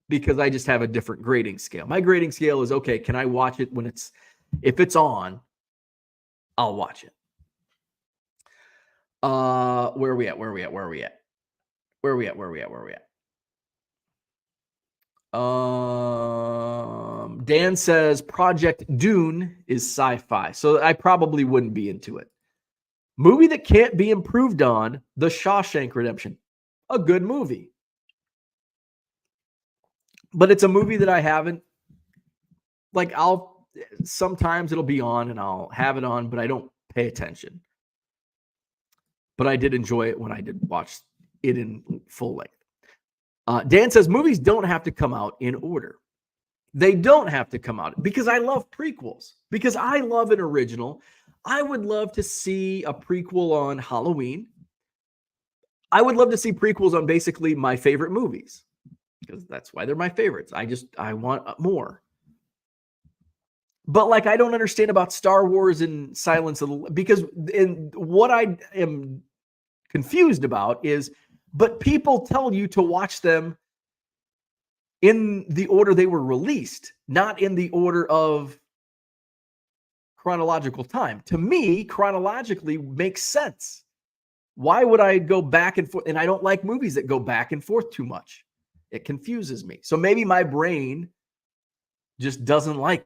A: because I just have a different grading scale. My grading scale is, okay, can I watch it if it's on, I'll watch it. Where are we at? Dan says Project Dune is sci-fi, so I probably wouldn't be into it. Movie that can't be improved on, The Shawshank Redemption. A good movie. But it's a movie that I haven't, like, sometimes it'll be on and I'll have it on, but I don't pay attention. But I did enjoy it when I did watch it in full length. Dan says movies don't have to come out in order. They don't have to come out because I love prequels, because I love an original. I would love to see a prequel on Halloween. I would love to see prequels on basically my favorite movies because that's why they're my favorites. I want more. But like, I don't understand about Star Wars and Silence of the, because what I am confused about is, but people tell you to watch them in the order they were released, not in the order of chronological time. To me, chronologically makes sense. Why would I go back and forth? And I don't like movies that go back and forth too much. It confuses me. So maybe my brain just doesn't like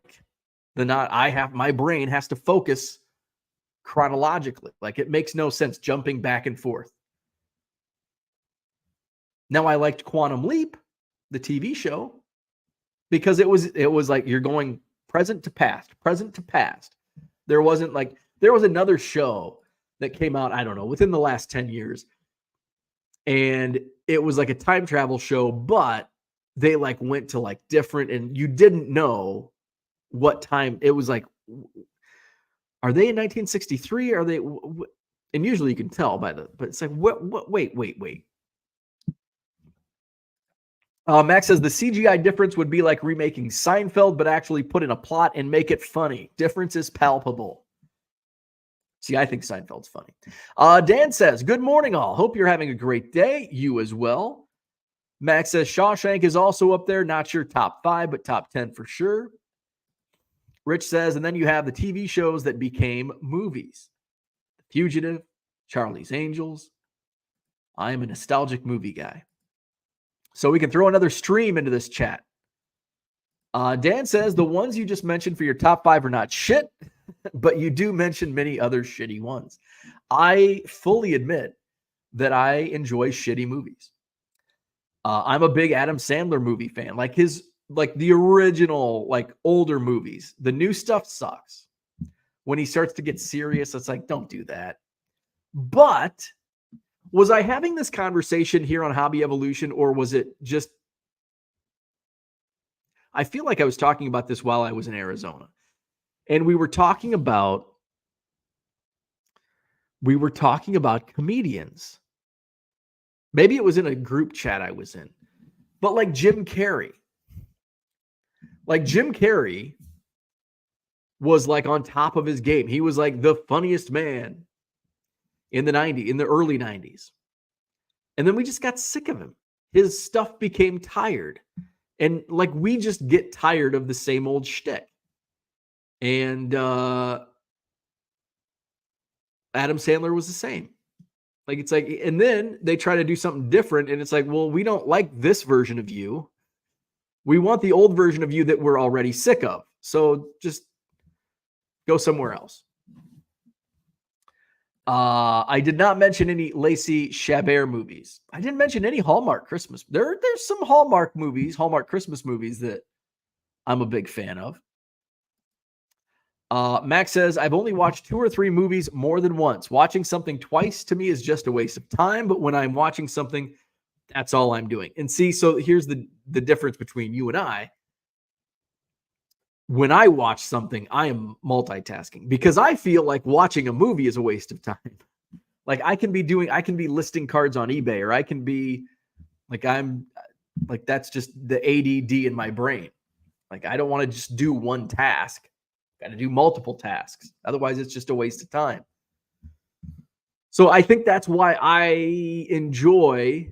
A: my brain has to focus chronologically. Like, it makes no sense jumping back and forth. Now, I liked Quantum Leap, the TV show, because it was like you're going present to past. There was another show that came out, I don't know, within the last 10 years. And it was like a time travel show, but they like went to like different, and you didn't know what time it was. Like, are they in 1963? Are they? And usually you can tell but it's like, wait. Max says the CGI difference would be like remaking Seinfeld, but actually put in a plot and make it funny. Difference is palpable. See, I think Seinfeld's funny. Dan says, good morning, all. Hope you're having a great day. You as well. Max says Shawshank is also up there. Not sure top 5, but top 10 for sure. Rich says, and then you have the TV shows that became movies. The Fugitive, Charlie's Angels. I am a nostalgic movie guy. So we can throw another stream into this chat. Dan says the ones you just mentioned for your top 5 are not shit, but you do mention many other shitty ones. I fully admit that I enjoy shitty movies. I'm a big Adam Sandler movie fan. Like the original, like older movies. The new stuff sucks. When he starts to get serious, it's like, don't do that. But was I having this conversation here on Hobby Evolution, or was it just, I feel like I was talking about this while I was in Arizona, and we were talking about comedians. Maybe it was in a group chat I was in, but like Jim Carrey was like on top of his game. He was like the funniest man in the early 90s. And then we just got sick of him. His stuff became tired. And like, we just get tired of the same old shtick. And Adam Sandler was the same. Like, it's like, and then they try to do something different. And it's like, well, we don't like this version of you. We want the old version of you that we're already sick of. So just go somewhere else. I did not mention any Lacey Chabert movies. I didn't mention any Hallmark Christmas. There's some Hallmark Christmas movies that I'm a big fan of. Max says, I've only watched 2 or 3 movies more than once. Watching something twice to me is just a waste of time. But when I'm watching something, that's all I'm doing. And see, so here's the difference between you and I. When I watch something, I am multitasking because I feel like watching a movie is a waste of time. Like, I can be listing cards on eBay, or I can be like, that's just the ADD in my brain. Like, I don't want to just do one task. Got to do multiple tasks. Otherwise, it's just a waste of time. So I think that's why I enjoy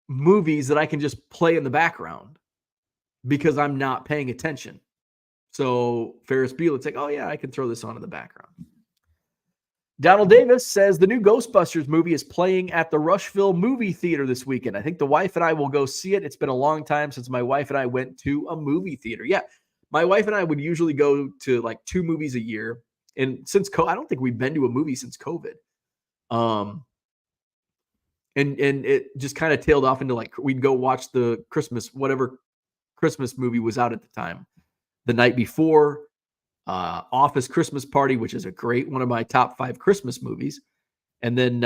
A: movies that I can just play in the background because I'm not paying attention. So Ferris Bueller, it's like, oh yeah, I can throw this on in the background. Donald Davis says the new Ghostbusters movie is playing at the Rushville movie theater this weekend. I think the wife and I will go see it. It's been a long time since my wife and I went to a movie theater. Yeah, my wife and I would usually go to like 2 movies a year. And since I don't think we've been to a movie since COVID. And it just kind of tailed off into like we'd go watch the whatever Christmas movie was out at the time. The Night Before, Office Christmas Party, which is one of my top 5 Christmas movies. And then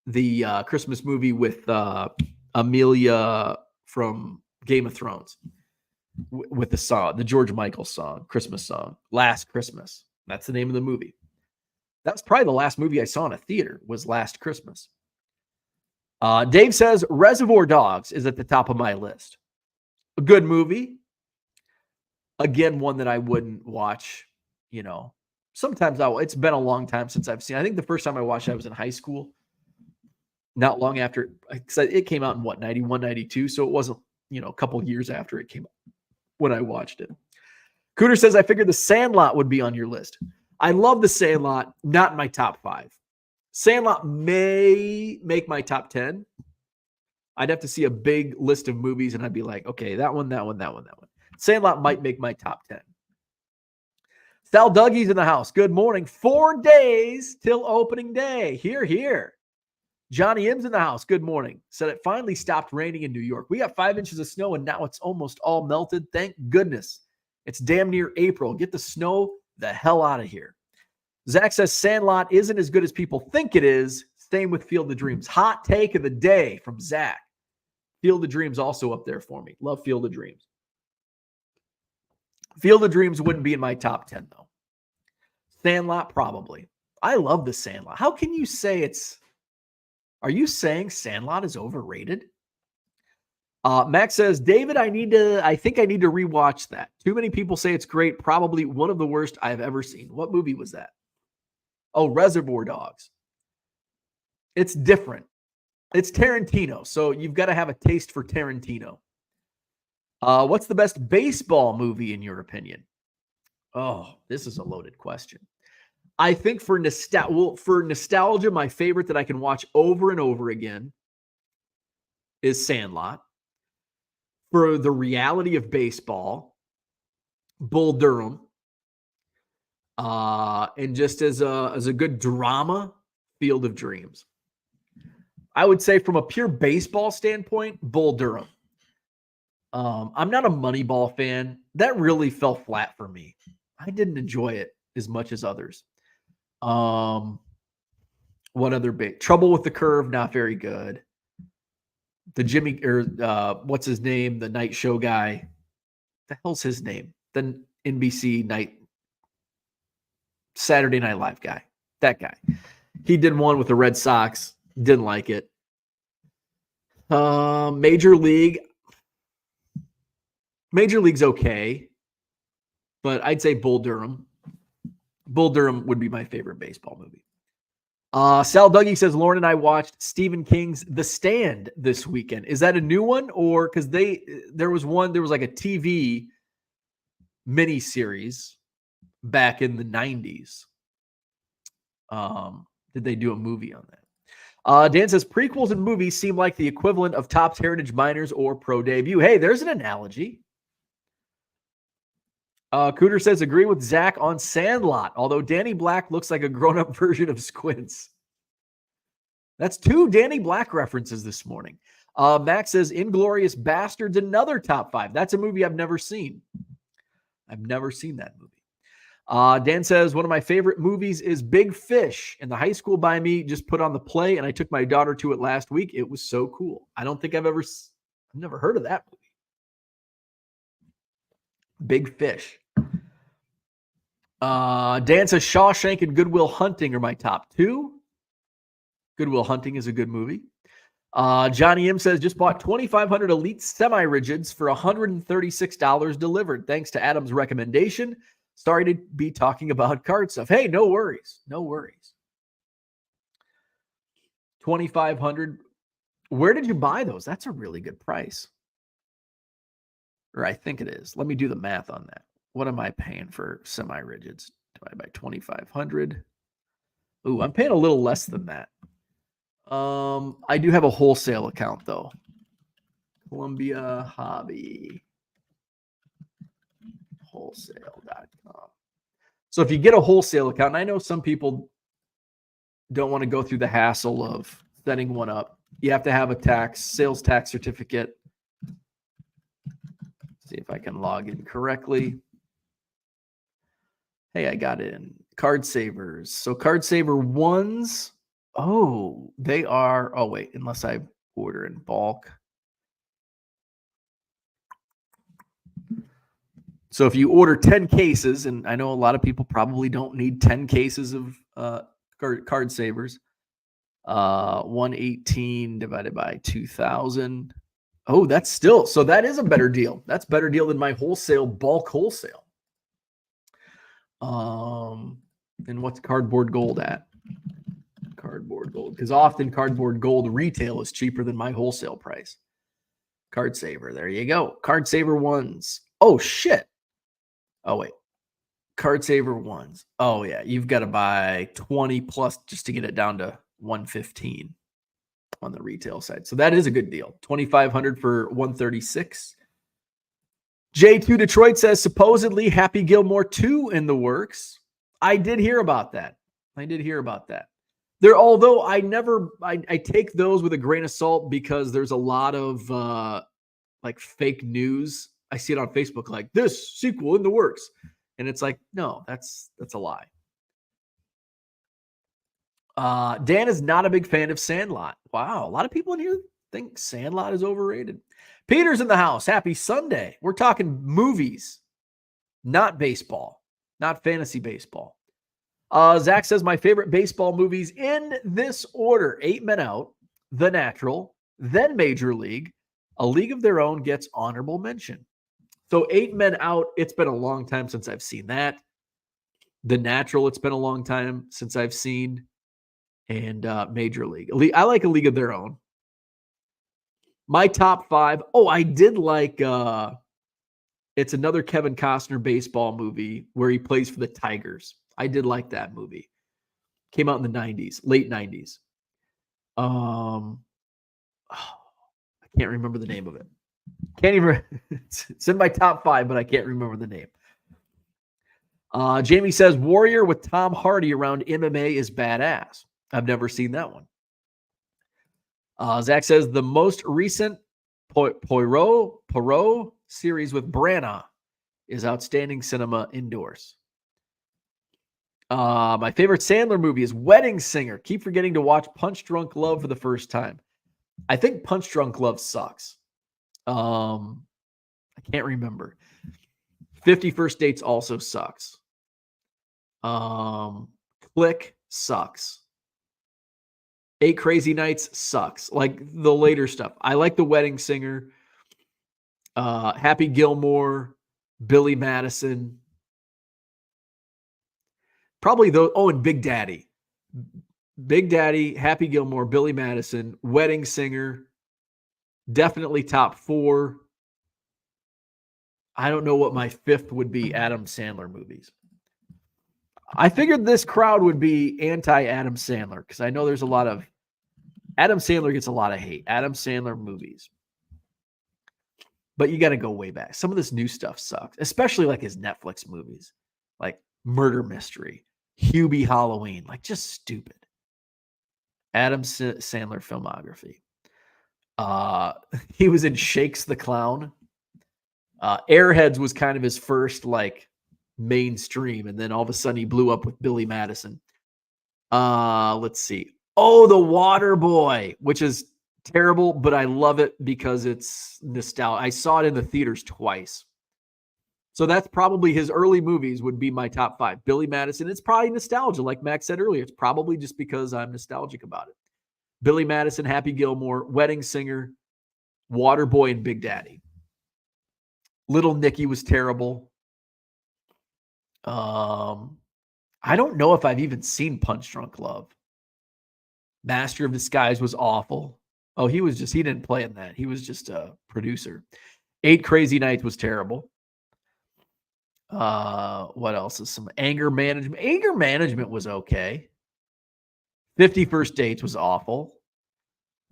A: the Christmas movie with Amelia from Game of Thrones with the song, the George Michael song, Christmas song, Last Christmas. That's the name of the movie. That's probably the last movie I saw in a theater was Last Christmas. Dave says Reservoir Dogs is at the top of my list. A good movie. Again, one that I wouldn't watch, sometimes it's been a long time since I've seen. I think the first time I watched it, I was in high school. Not long after, because it came out in 91, 92. So it wasn't, a couple years after it came out when I watched it. Cooter says, I figured The Sandlot would be on your list. I love The Sandlot, not in my top 5. Sandlot may make my top 10. I'd have to see a big list of movies and I'd be like, okay, that one. Sandlot might make my top 10. Sal Dougie's in the house. Good morning. 4 days till opening day. Here. Johnny M's in the house. Good morning. Said it finally stopped raining in New York. We got 5 inches of snow and now it's almost all melted. Thank goodness. It's damn near April. Get the snow the hell out of here. Zach says Sandlot isn't as good as people think it is. Same with Field of Dreams. Hot take of the day from Zach. Field of Dreams also up there for me. Love Field of Dreams. Field of Dreams wouldn't be in my top 10, though. Sandlot, probably. I love the Sandlot. How can you say it's... Are you saying Sandlot is overrated? Max says, David, I think I need to rewatch that. Too many people say it's great. Probably one of the worst I've ever seen. What movie was that? Oh, Reservoir Dogs. It's different. It's Tarantino, so you've got to have a taste for Tarantino. What's the best baseball movie in your opinion? Oh, this is a loaded question. I think for nostalgia, my favorite that I can watch over and over again is Sandlot. For the reality of baseball, Bull Durham. And just as a good drama, Field of Dreams. I would say from a pure baseball standpoint, Bull Durham. I'm not a Moneyball fan. That really fell flat for me. I didn't enjoy it as much as others. What other big Trouble with the Curve? Not very good. The what's his name? The night show guy. The hell's his name? The NBC Saturday Night Live guy. That guy. He did one with the Red Sox. Didn't like it. Major League's okay, but I'd say Bull Durham. Bull Durham would be my favorite baseball movie. Sal Dougie says, Lauren and I watched Stephen King's The Stand this weekend. Is that a new one? Or because there was like a TV miniseries back in the 90s. Did they do a movie on that? Dan says, prequels and movies seem like the equivalent of Topps Heritage Minors or Pro Debut. Hey, there's an analogy. Cooter says, agree with Zach on Sandlot, although Danny Black looks like a grown-up version of Squints. That's 2 Danny Black references this morning. Max says, Inglourious Bastards, another top 5. That's a movie I've never seen. I've never seen that movie. Dan says, one of my favorite movies is Big Fish, and the high school by me just put on the play, and I took my daughter to it last week. It was so cool. I don't think I've never heard of that movie. Big Fish. Dan says Shawshank and Good Will Hunting are my top 2. Good Will Hunting is a good movie. Johnny M says, just bought 2,500 Elite semi-rigids for $136 delivered. Thanks to Adam's recommendation. Sorry to be talking about card stuff. Hey, no worries. No worries. 2,500. Where did you buy those? That's a really good price. Or I think it is. Let me do the math on that. What am I paying for semi-rigids? Divided by 2,500. Ooh, I'm paying a little less than that. I do have a wholesale account, though. Columbia Hobby. Wholesale.com. So if you get a wholesale account, and I know some people don't want to go through the hassle of setting one up. You have to have a sales tax certificate. See if I can log in correctly. Hey, I got in. Card Savers. So Card Saver ones. Oh, they are. Oh, wait, unless I order in bulk. So if you order 10 cases, and I know a lot of people probably don't need 10 cases of Card Savers, 118 divided by 2,000. Oh, that's still, so that is a better deal. That's a better deal than my bulk wholesale. And what's Cardboard Gold at? Cardboard Gold, because often Cardboard Gold retail is cheaper than my wholesale price. Card Saver, there you go. Card Saver ones. Oh, shit. Oh, wait. Card Saver ones. Oh, yeah. You've got to buy 20 plus just to get it down to 115 on the retail side. So that is a good deal. 2,500 for 136. J2 Detroit says supposedly Happy Gilmore 2 in the works. I did hear about that. Although I take those with a grain of salt because there's a lot of like fake news. I see it on Facebook, like this sequel in the works. And it's like, no, that's a lie. Dan is not a big fan of Sandlot. Wow. A lot of people in here think Sandlot is overrated. Peter's in the house. Happy Sunday. We're talking movies, not baseball, not fantasy baseball. Zach says my favorite baseball movies in this order: 8 Men Out, The Natural, then Major League. A League of Their Own gets honorable mention. So 8 Men Out, it's been a long time since I've seen that. The Natural, it's been a long time since I've seen. And Major League. I like A League of Their Own. My top 5. Oh, I did like it's another Kevin Costner baseball movie where he plays for the Tigers. I did like that movie. Came out in the 90s, late 90s. I can't remember the name of it. Can't even. It's in my top 5, but I can't remember the name. Jamie says Warrior with Tom Hardy around MMA is badass. I've never seen that one. Zach says the most recent Poirot series with Branagh is outstanding cinema indoors. My favorite Sandler movie is Wedding Singer. Keep forgetting to watch Punch Drunk Love for the first time. I think Punch Drunk Love sucks. I can't remember. 50 First Dates also sucks. Click sucks. 8 Crazy Nights sucks. Like the later stuff. I like The Wedding Singer. Happy Gilmore. Billy Madison. Probably those. Oh, and Big Daddy. Big Daddy, Happy Gilmore, Billy Madison, Wedding Singer. Definitely top 4. I don't know what my 5th would be. Adam Sandler movies. I figured this crowd would be anti-Adam Sandler because I know there's a lot of Adam Sandler gets a lot of hate. Adam Sandler movies. But you got to go way back. Some of this new stuff sucks, especially like his Netflix movies, like Murder Mystery, Hubie Halloween, like just stupid. Adam Sandler filmography. He was in Shakes the Clown. Airheads was kind of his first like mainstream, and then all of a sudden he blew up with Billy Madison. Let's see. Oh, The Water Boy, which is terrible, but I love it because it's nostalgia. I saw it in the theaters twice. So that's probably his early movies would be my top 5. Billy Madison, it's probably nostalgia. Like Max said earlier, it's probably just because I'm nostalgic about it. Billy Madison, Happy Gilmore, Wedding Singer, Water Boy, and Big Daddy. Little Nicky was terrible. I don't know if I've even seen Punch Drunk Love. Master of Disguise was awful. Oh, he didn't play in that. He was just a producer. 8 Crazy Nights was terrible. What else is some Anger Management? Anger Management was okay. 50 First Dates was awful.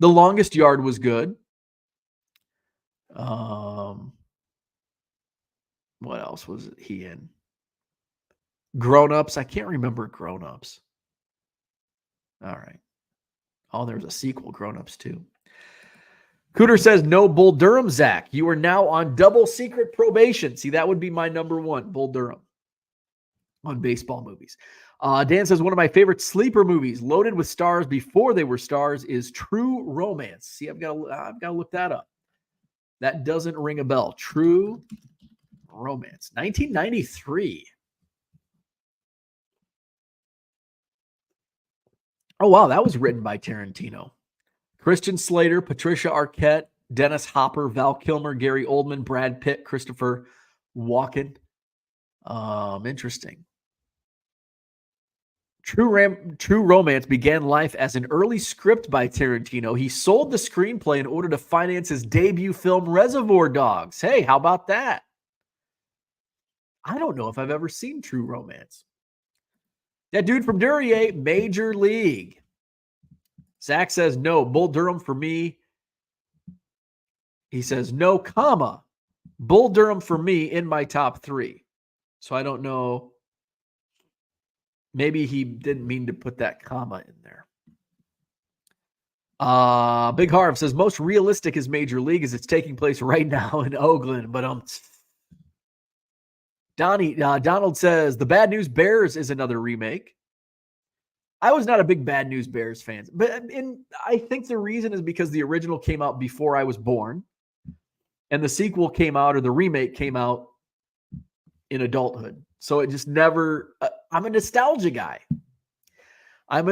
A: The Longest Yard was good. What else was he in? Grown Ups. I can't remember Grown Ups. All right. Oh, there's a sequel, Grown Ups too. Cooter says, no Bull Durham, Zach. You are now on double secret probation. See, that would be my number one, Bull Durham, on baseball movies. Dan says, one of my favorite sleeper movies, loaded with stars before they were stars, is True Romance. See, I've got to look that up. That doesn't ring a bell. True Romance, 1993. Oh, wow. That was written by Tarantino. Christian Slater, Patricia Arquette, Dennis Hopper, Val Kilmer, Gary Oldman, Brad Pitt, Christopher Walken. Interesting. True Romance began life as an early script by Tarantino. He sold the screenplay in order to finance his debut film, Reservoir Dogs. Hey, how about that? I don't know if I've ever seen True Romance. That dude from Duryea, Major League. Zach says, no, Bull Durham for me. He says, no, comma, Bull Durham for me in my top 3. So I don't know. Maybe he didn't mean to put that comma in there. Big Harv says, most realistic is Major League as it's taking place right now in Oakland. But Donald says, the Bad News Bears is another remake. I was not a big Bad News Bears fan, but I think the reason is because the original came out before I was born, and the sequel came out, or the remake came out, in adulthood. So it just never. I'm a nostalgia guy. I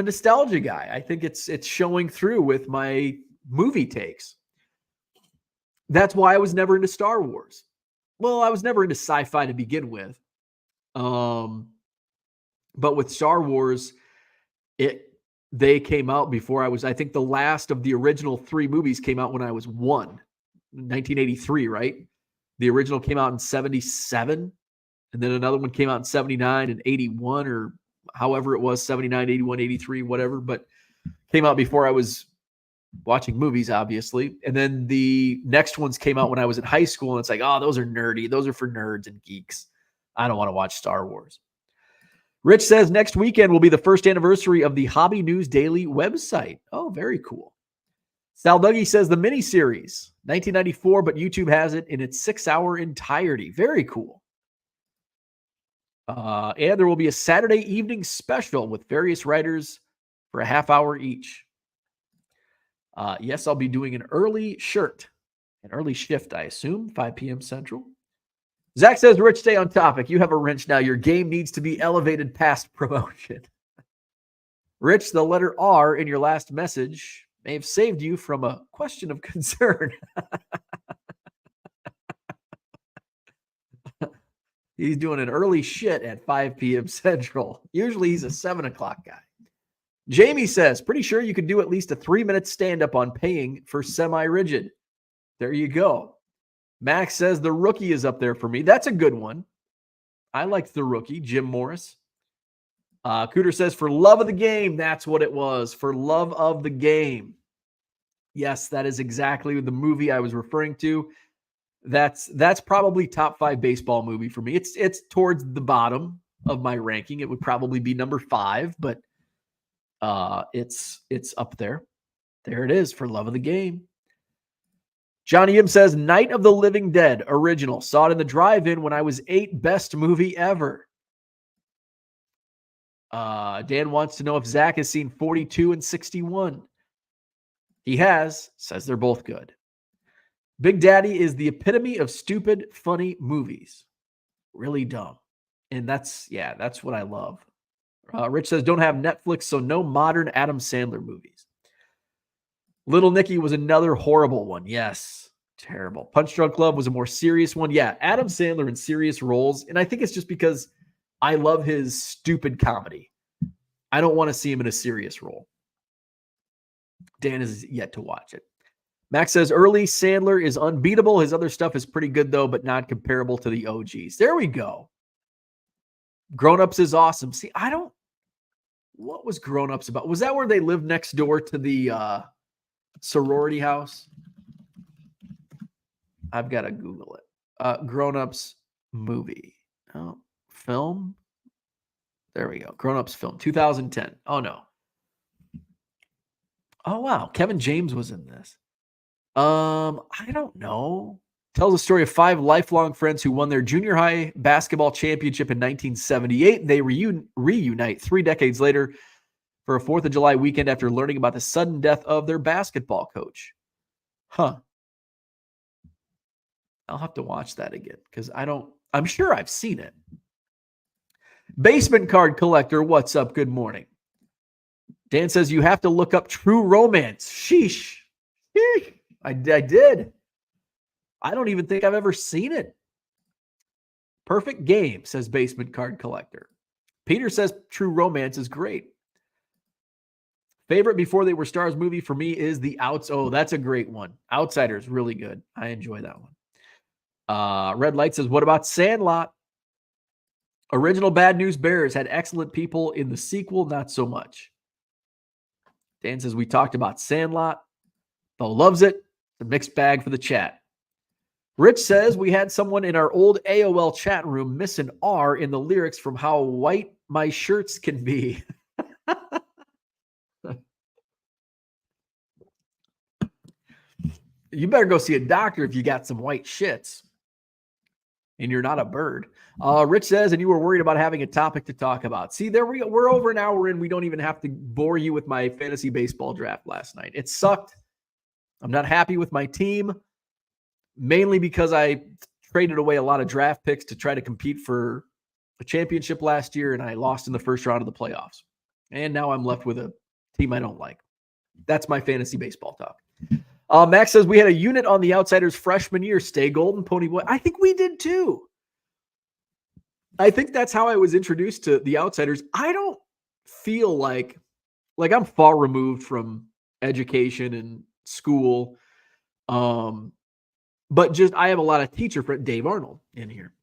A: think it's showing through with my movie takes. That's why I was never into Star Wars. Well, I was never into sci-fi to begin with. But with Star Wars, they came out before I was. I think the last of the original 3 movies came out when I was 1, 1983, right? The original came out in 77, and then another one came out in 79 and 81, or however it was, 79, 81, 83, whatever, but came out before I was watching movies, obviously. And then the next ones came out when I was in high school, and it's like, oh, those are nerdy. Those are for nerds and geeks. I don't want to watch Star Wars. Rich says next weekend will be the first anniversary of the Hobby News Daily website. Oh, very cool. Sal Dougie says the miniseries, 1994, but YouTube has it in its 6-hour entirety. Very cool. And there will be a Saturday evening special with various writers for a half hour each. Yes, I'll be doing an early shift, I assume, 5 p.m. Central. Zach says, Rich, stay on topic. You have a wrench now. Your game needs to be elevated past promotion. Rich, the letter R in your last message may have saved you from a question of concern. He's doing an early shit at 5 p.m. Central. Usually he's a 7 o'clock guy. Jamie says, pretty sure you could do at least a 3-minute stand-up on paying for semi-rigid. There you go. Max says The Rookie is up there for me. That's a good one. I liked The Rookie, Jim Morris. Cooter says, for love of the game, that's what it was. For love of the game. Yes, that is exactly the movie I was referring to. That's probably top 5 baseball movie for me. It's towards the bottom of my ranking. It would probably be number 5, but it's up there. There it is, For love of the game. Johnny M says, Night of the Living Dead original. Saw it in the drive-in when I was 8. Best movie ever. Dan wants to know if Zach has seen 42 and 61. He has. Says they're both good. Big Daddy is the epitome of stupid, funny movies. Really dumb. And that's what I love. Rich says, don't have Netflix, so no modern Adam Sandler movies. Little Nicky was another horrible one. Yes, terrible. Punch Drunk Love was a more serious one. Yeah, Adam Sandler in serious roles. And I think it's just because I love his stupid comedy. I don't want to see him in a serious role. Dan is yet to watch it. Max says, early Sandler is unbeatable. His other stuff is pretty good, though, but not comparable to the OGs. There we go. Grown Ups is awesome. See, what was Grown Ups about? Was that where they lived next door to the sorority house? I've got to Google it. Grown Ups movie. Oh, film. There we go. Grown Ups film. 2010. Oh, no. Oh, wow. Kevin James was in this. I don't know. Tells a story of 5 lifelong friends who won their junior high basketball championship in 1978. They reunite 3 decades later for a 4th of July weekend after learning about the sudden death of their basketball coach. Huh. I'll have to watch that again because I'm sure I've seen it. Basement Card Collector, what's up? Good morning. Dan says you have to look up True Romance. Sheesh. I did. I don't even think I've ever seen it. Perfect Game, says Basement Card Collector. Peter says True Romance is great. Favorite Before They Were Stars movie for me is The Outs. Oh, that's a great one. Outsiders, really good. I enjoy that one. Red Light says, what about Sandlot? Original Bad News Bears had excellent people. In the sequel, not so much. Dan says, we talked about Sandlot. Bo loves it. It's a mixed bag for the chat. Rich says, we had someone in our old AOL chat room miss an R in the lyrics from How White My Shirts Can Be. You better go see a doctor if you got some white shits and you're not a bird. Rich says, and you were worried about having a topic to talk about. See, there we go. We're over an hour in. We don't even have to bore you with my fantasy baseball draft last night. It sucked. I'm not happy with my team, mainly because I traded away a lot of draft picks to try to compete for a championship last year, and I lost in the first round of the playoffs. And now I'm left with a team I don't like. That's my fantasy baseball talk. Max says, we had a unit on the Outsiders freshman year. Stay golden, Pony Boy. I think we did too. I think that's how I was introduced to the Outsiders. I don't feel like I'm far removed from education and school. But just I have a lot of teacher friends. Dave Arnold in here.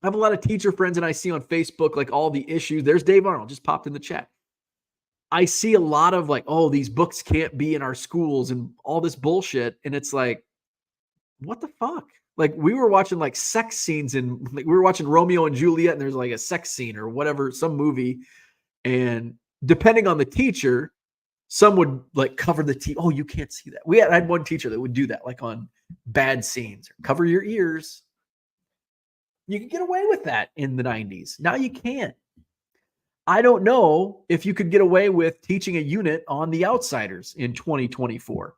A: I have a lot of teacher friends, and I see on Facebook like all the issues. There's Dave Arnold, just popped in the chat. I see a lot of like, oh, these books can't be in our schools and all this bullshit. And it's like, what the fuck? Like we were watching like sex scenes and like, we were watching Romeo and Juliet and there's like a sex scene or whatever, some movie. And depending on the teacher, some would like cover the TV. Oh, you can't see that. I had one teacher that would do that, like on bad scenes. Cover your ears. You could get away with that in the 90s. Now you can't. I don't know if you could get away with teaching a unit on the Outsiders in 2024.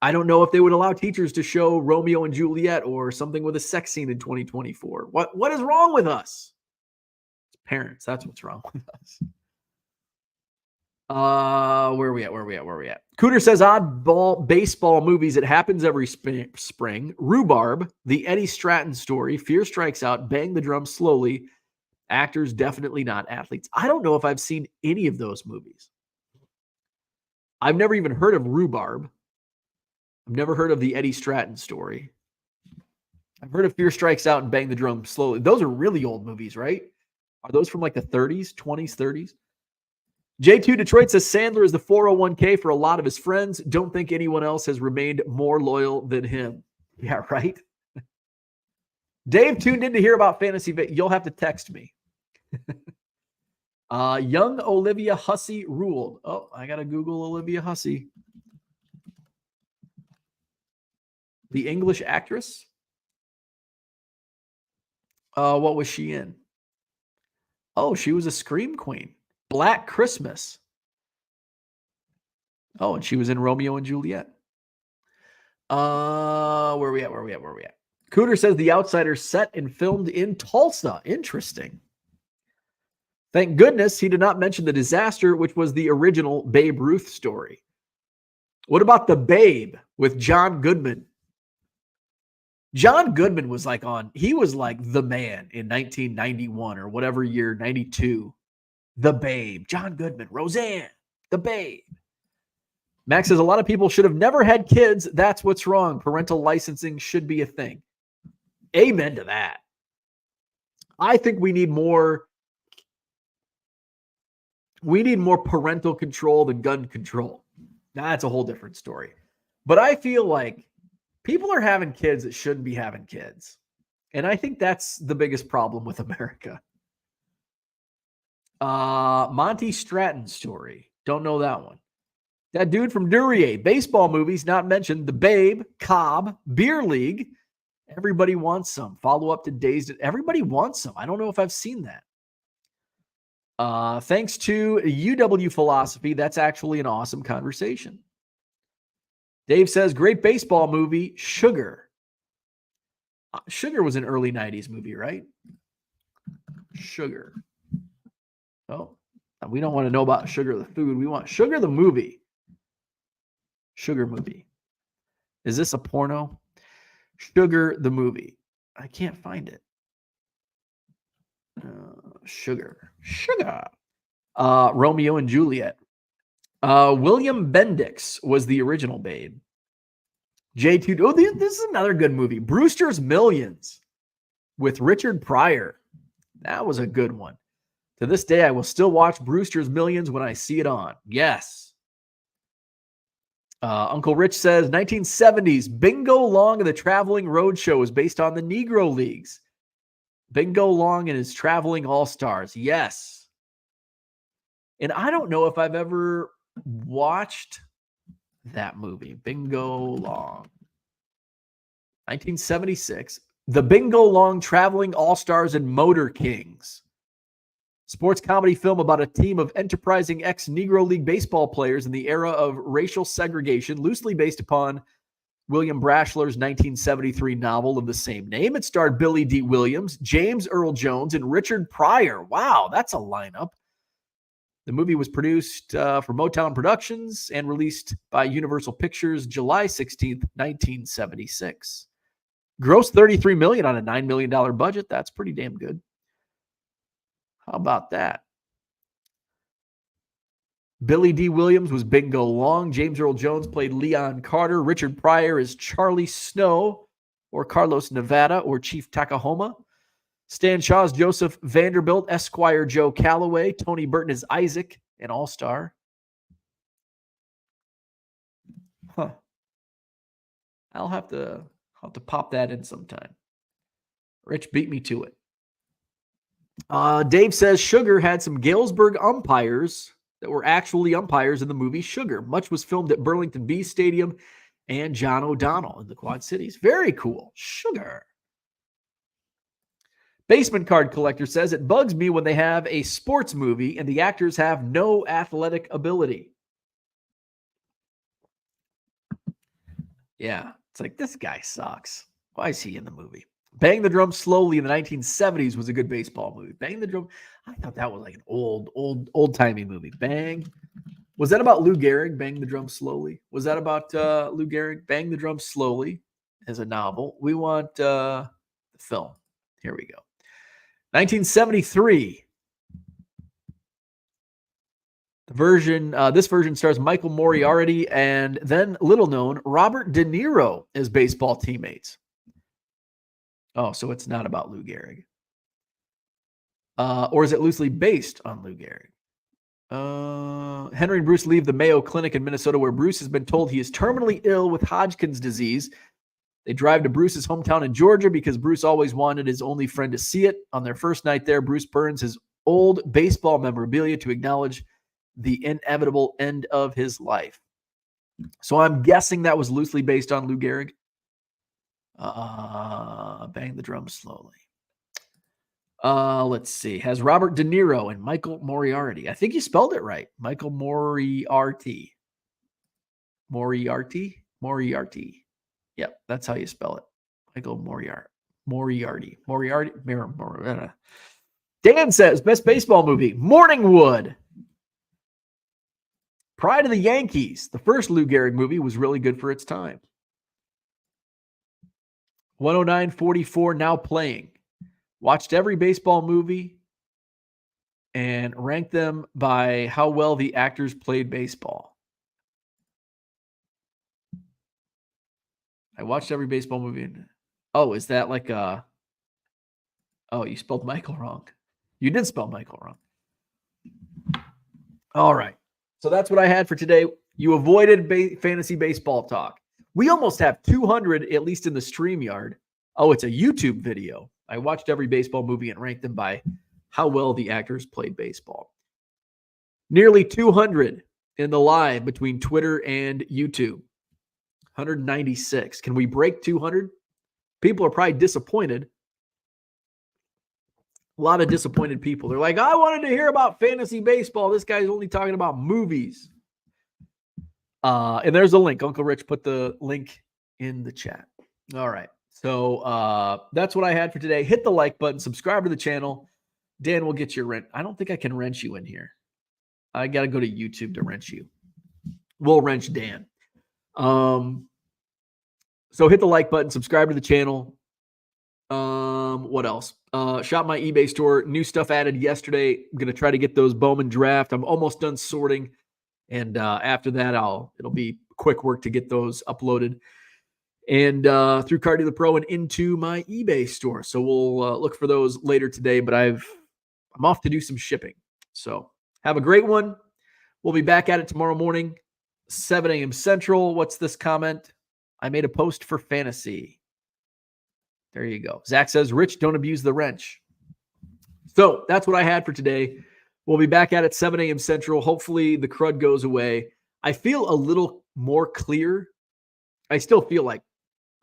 A: I don't know if they would allow teachers to show Romeo and Juliet or something with a sex scene in 2024. What is wrong with us? Parents, that's what's wrong with us. Where are we at? Cooter says oddball baseball movies. It happens every spring. Rhubarb, the Eddie Stratton story, Fear Strikes Out, Bang the Drum Slowly. Actors, definitely not athletes. I don't know if I've seen any of those movies. I've never even heard of Rhubarb. I've never heard of the Eddie Stratton story. I've heard of Fear Strikes Out and Bang the Drum Slowly. Those are really old movies, right? Are those from like the 30s, 20s, 30s? J2 Detroit says Sandler is the 401k for a lot of his friends. Don't think anyone else has remained more loyal than him. Yeah, right? Dave tuned in to hear about fantasy. You'll have to text me. Young Olivia Hussey ruled. Oh, I got to Google Olivia Hussey. The English actress? What was she in? Oh, she was a Scream Queen. Black Christmas. Oh, and she was in Romeo and Juliet. Where we at? Cooter says The Outsiders set and filmed in Tulsa. Interesting. Thank goodness he did not mention the disaster, which was the original Babe Ruth story. What about The Babe with John Goodman? John Goodman was he was like the man in 1991 or whatever year, 92. The Babe, John Goodman, Roseanne, The Babe. Max says a lot of people should have never had kids. That's what's wrong. Parental licensing should be a thing. Amen to that. I think we need more parental control than gun control. Now, that's a whole different story. But I feel like people are having kids that shouldn't be having kids. And I think that's the biggest problem with America. Monty Stratton story. Don't know that one. That dude from Duryea, baseball movies not mentioned. The Babe, Cobb, Beer League. Everybody Wants Some. Follow up to Dazed. Everybody Wants Some. I don't know if I've seen that. Thanks to UW Philosophy, that's actually an awesome conversation. Dave says, great baseball movie, Sugar. Sugar was an early 90s movie, right? Sugar. Oh, we don't want to know about Sugar the food. We want Sugar the movie. Sugar movie. Is this a porno? Sugar the movie. I can't find it. Sugar. Romeo and Juliet. William Bendix was the original Babe. J2. Oh, this is another good movie. Brewster's Millions with Richard Pryor. That was a good one. To this day, I will still watch Brewster's Millions when I see it on. Yes. Uncle Rich says 1970s Bingo Long and the Traveling Roadshow was based on the Negro Leagues. Bingo Long and his Traveling All-Stars. Yes. And I don't know if I've ever watched that movie. Bingo Long. 1976. The Bingo Long Traveling All-Stars and Motor Kings. Sports comedy film about a team of enterprising ex-Negro League baseball players in the era of racial segregation, loosely based upon William Brashler's 1973 novel of the same name. It starred Billy D. Williams, James Earl Jones, and Richard Pryor. Wow, that's a lineup. The movie was produced for Motown Productions and released by Universal Pictures July 16th, 1976. Grossed $33 million on a $9 million budget. That's pretty damn good. How about that? Billy D. Williams was Bingo Long. James Earl Jones played Leon Carter. Richard Pryor is Charlie Snow or Carlos Nevada or Chief Takahoma. Stan Shaw is Joseph Vanderbilt. Esquire Joe Calloway. Tony Burton is Isaac, an all-star. I'll have to pop that in sometime. Rich beat me to it. Dave says Sugar had some Galesburg umpires that were actually umpires in the movie Sugar. Much was filmed at Burlington Bee Stadium and John O'Donnell in the Quad Cities. Very cool. Sugar. Basement Card Collector says it bugs me when they have a sports movie and the actors have no athletic ability. Yeah, it's like, this guy sucks. Why is he in the movie? Bang the Drum Slowly in the 1970s was a good baseball movie. Bang the Drum. I thought that was like an old-timey movie. Bang. Was that about Lou Gehrig, Bang the Drum Slowly? Was that about Lou Gehrig? Bang the Drum Slowly as a novel. We want the film. Here we go. 1973. This version stars Michael Moriarty and then little-known Robert De Niro as baseball teammates. Oh, so it's not about Lou Gehrig. Or is it loosely based on Lou Gehrig? Henry and Bruce leave the Mayo Clinic in Minnesota where Bruce has been told he is terminally ill with Hodgkin's disease. They drive to Bruce's hometown in Georgia because Bruce always wanted his only friend to see it. On their first night there, Bruce burns his old baseball memorabilia to acknowledge the inevitable end of his life. So I'm guessing that was loosely based on Lou Gehrig. Bang the Drum Slowly. Let's see. Has Robert De Niro and Michael Moriarty. I think you spelled it right. Michael Moriarty. Moriarty. Yep, that's how you spell it. Michael Moriarty. Dan says, best baseball movie, Morningwood. Pride of the Yankees. The first Lou Gehrig movie was really good for its time. 109.44 now playing. Watched every baseball movie and ranked them by how well the actors played baseball. I watched every baseball movie. Oh, is that like a... Oh, you spelled Michael wrong. You did spell Michael wrong. All right. So that's what I had for today. You avoided fantasy baseball talk. We almost have 200, at least in the StreamYard. Oh, it's a YouTube video. I watched every baseball movie and ranked them by how well the actors played baseball. Nearly 200 in the live between Twitter and YouTube. 196. Can we break 200? People are probably disappointed. A lot of disappointed people. They're like, I wanted to hear about fantasy baseball. This guy's only talking about movies. And there's a link. Uncle Rich put the link in the chat. All right. So that's what I had for today. Hit the like button. Subscribe to the channel. Dan will get your rent. I don't think I can wrench you in here. I got to go to YouTube to wrench you. We'll wrench Dan. So hit the like button. Subscribe to the channel. What else? Shop my eBay store. New stuff added yesterday. I'm going to try to get those Bowman draft. I'm almost done sorting. And after that, it'll be quick work to get those uploaded and through Cardio the Pro and into my eBay store. So we'll look for those later today, but I'm off to do some shipping. So have a great one. We'll be back at it tomorrow morning, 7 a.m. Central. What's this comment? I made a post for fantasy. There you go. Zach says, Rich, don't abuse the wrench. So that's what I had for today. We'll be back at it 7 a.m. Central. Hopefully the crud goes away. I feel a little more clear. I still feel like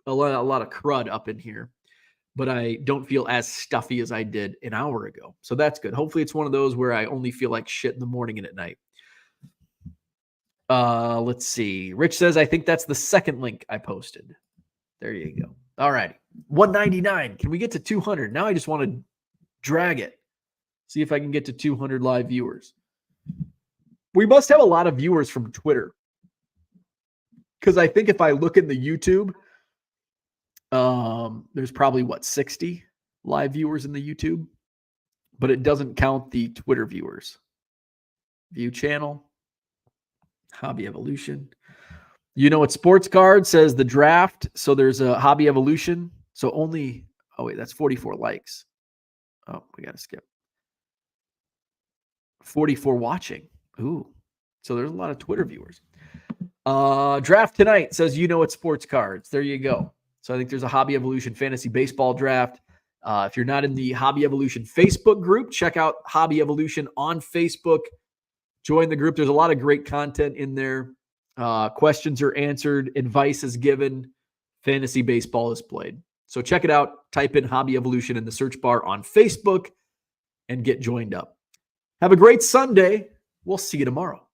A: a lot of crud up in here, but I don't feel as stuffy as I did an hour ago. So that's good. Hopefully it's one of those where I only feel like shit in the morning and at night. Let's see. Rich says, I think that's the second link I posted. There you go. All right. 199. Can we get to 200? Now I just want to drag it. See if I can get to 200 live viewers. We must have a lot of viewers from Twitter. Because I think if I look in the YouTube, there's probably, 60 live viewers in the YouTube? But it doesn't count the Twitter viewers. View channel. Hobby Evolution. You know what Sports Card says the draft. So there's a Hobby Evolution. So only, that's 44 likes. Oh, we got to skip. 44 watching. Ooh. So there's a lot of Twitter viewers. Draft tonight says, you know what Sports Cards. There you go. So I think there's a Hobby Evolution fantasy baseball draft. If you're not in the Hobby Evolution Facebook group, check out Hobby Evolution on Facebook. Join the group. There's a lot of great content in there. Questions are answered. Advice is given. Fantasy baseball is played. So check it out. Type in Hobby Evolution in the search bar on Facebook and get joined up. Have a great Sunday. We'll see you tomorrow.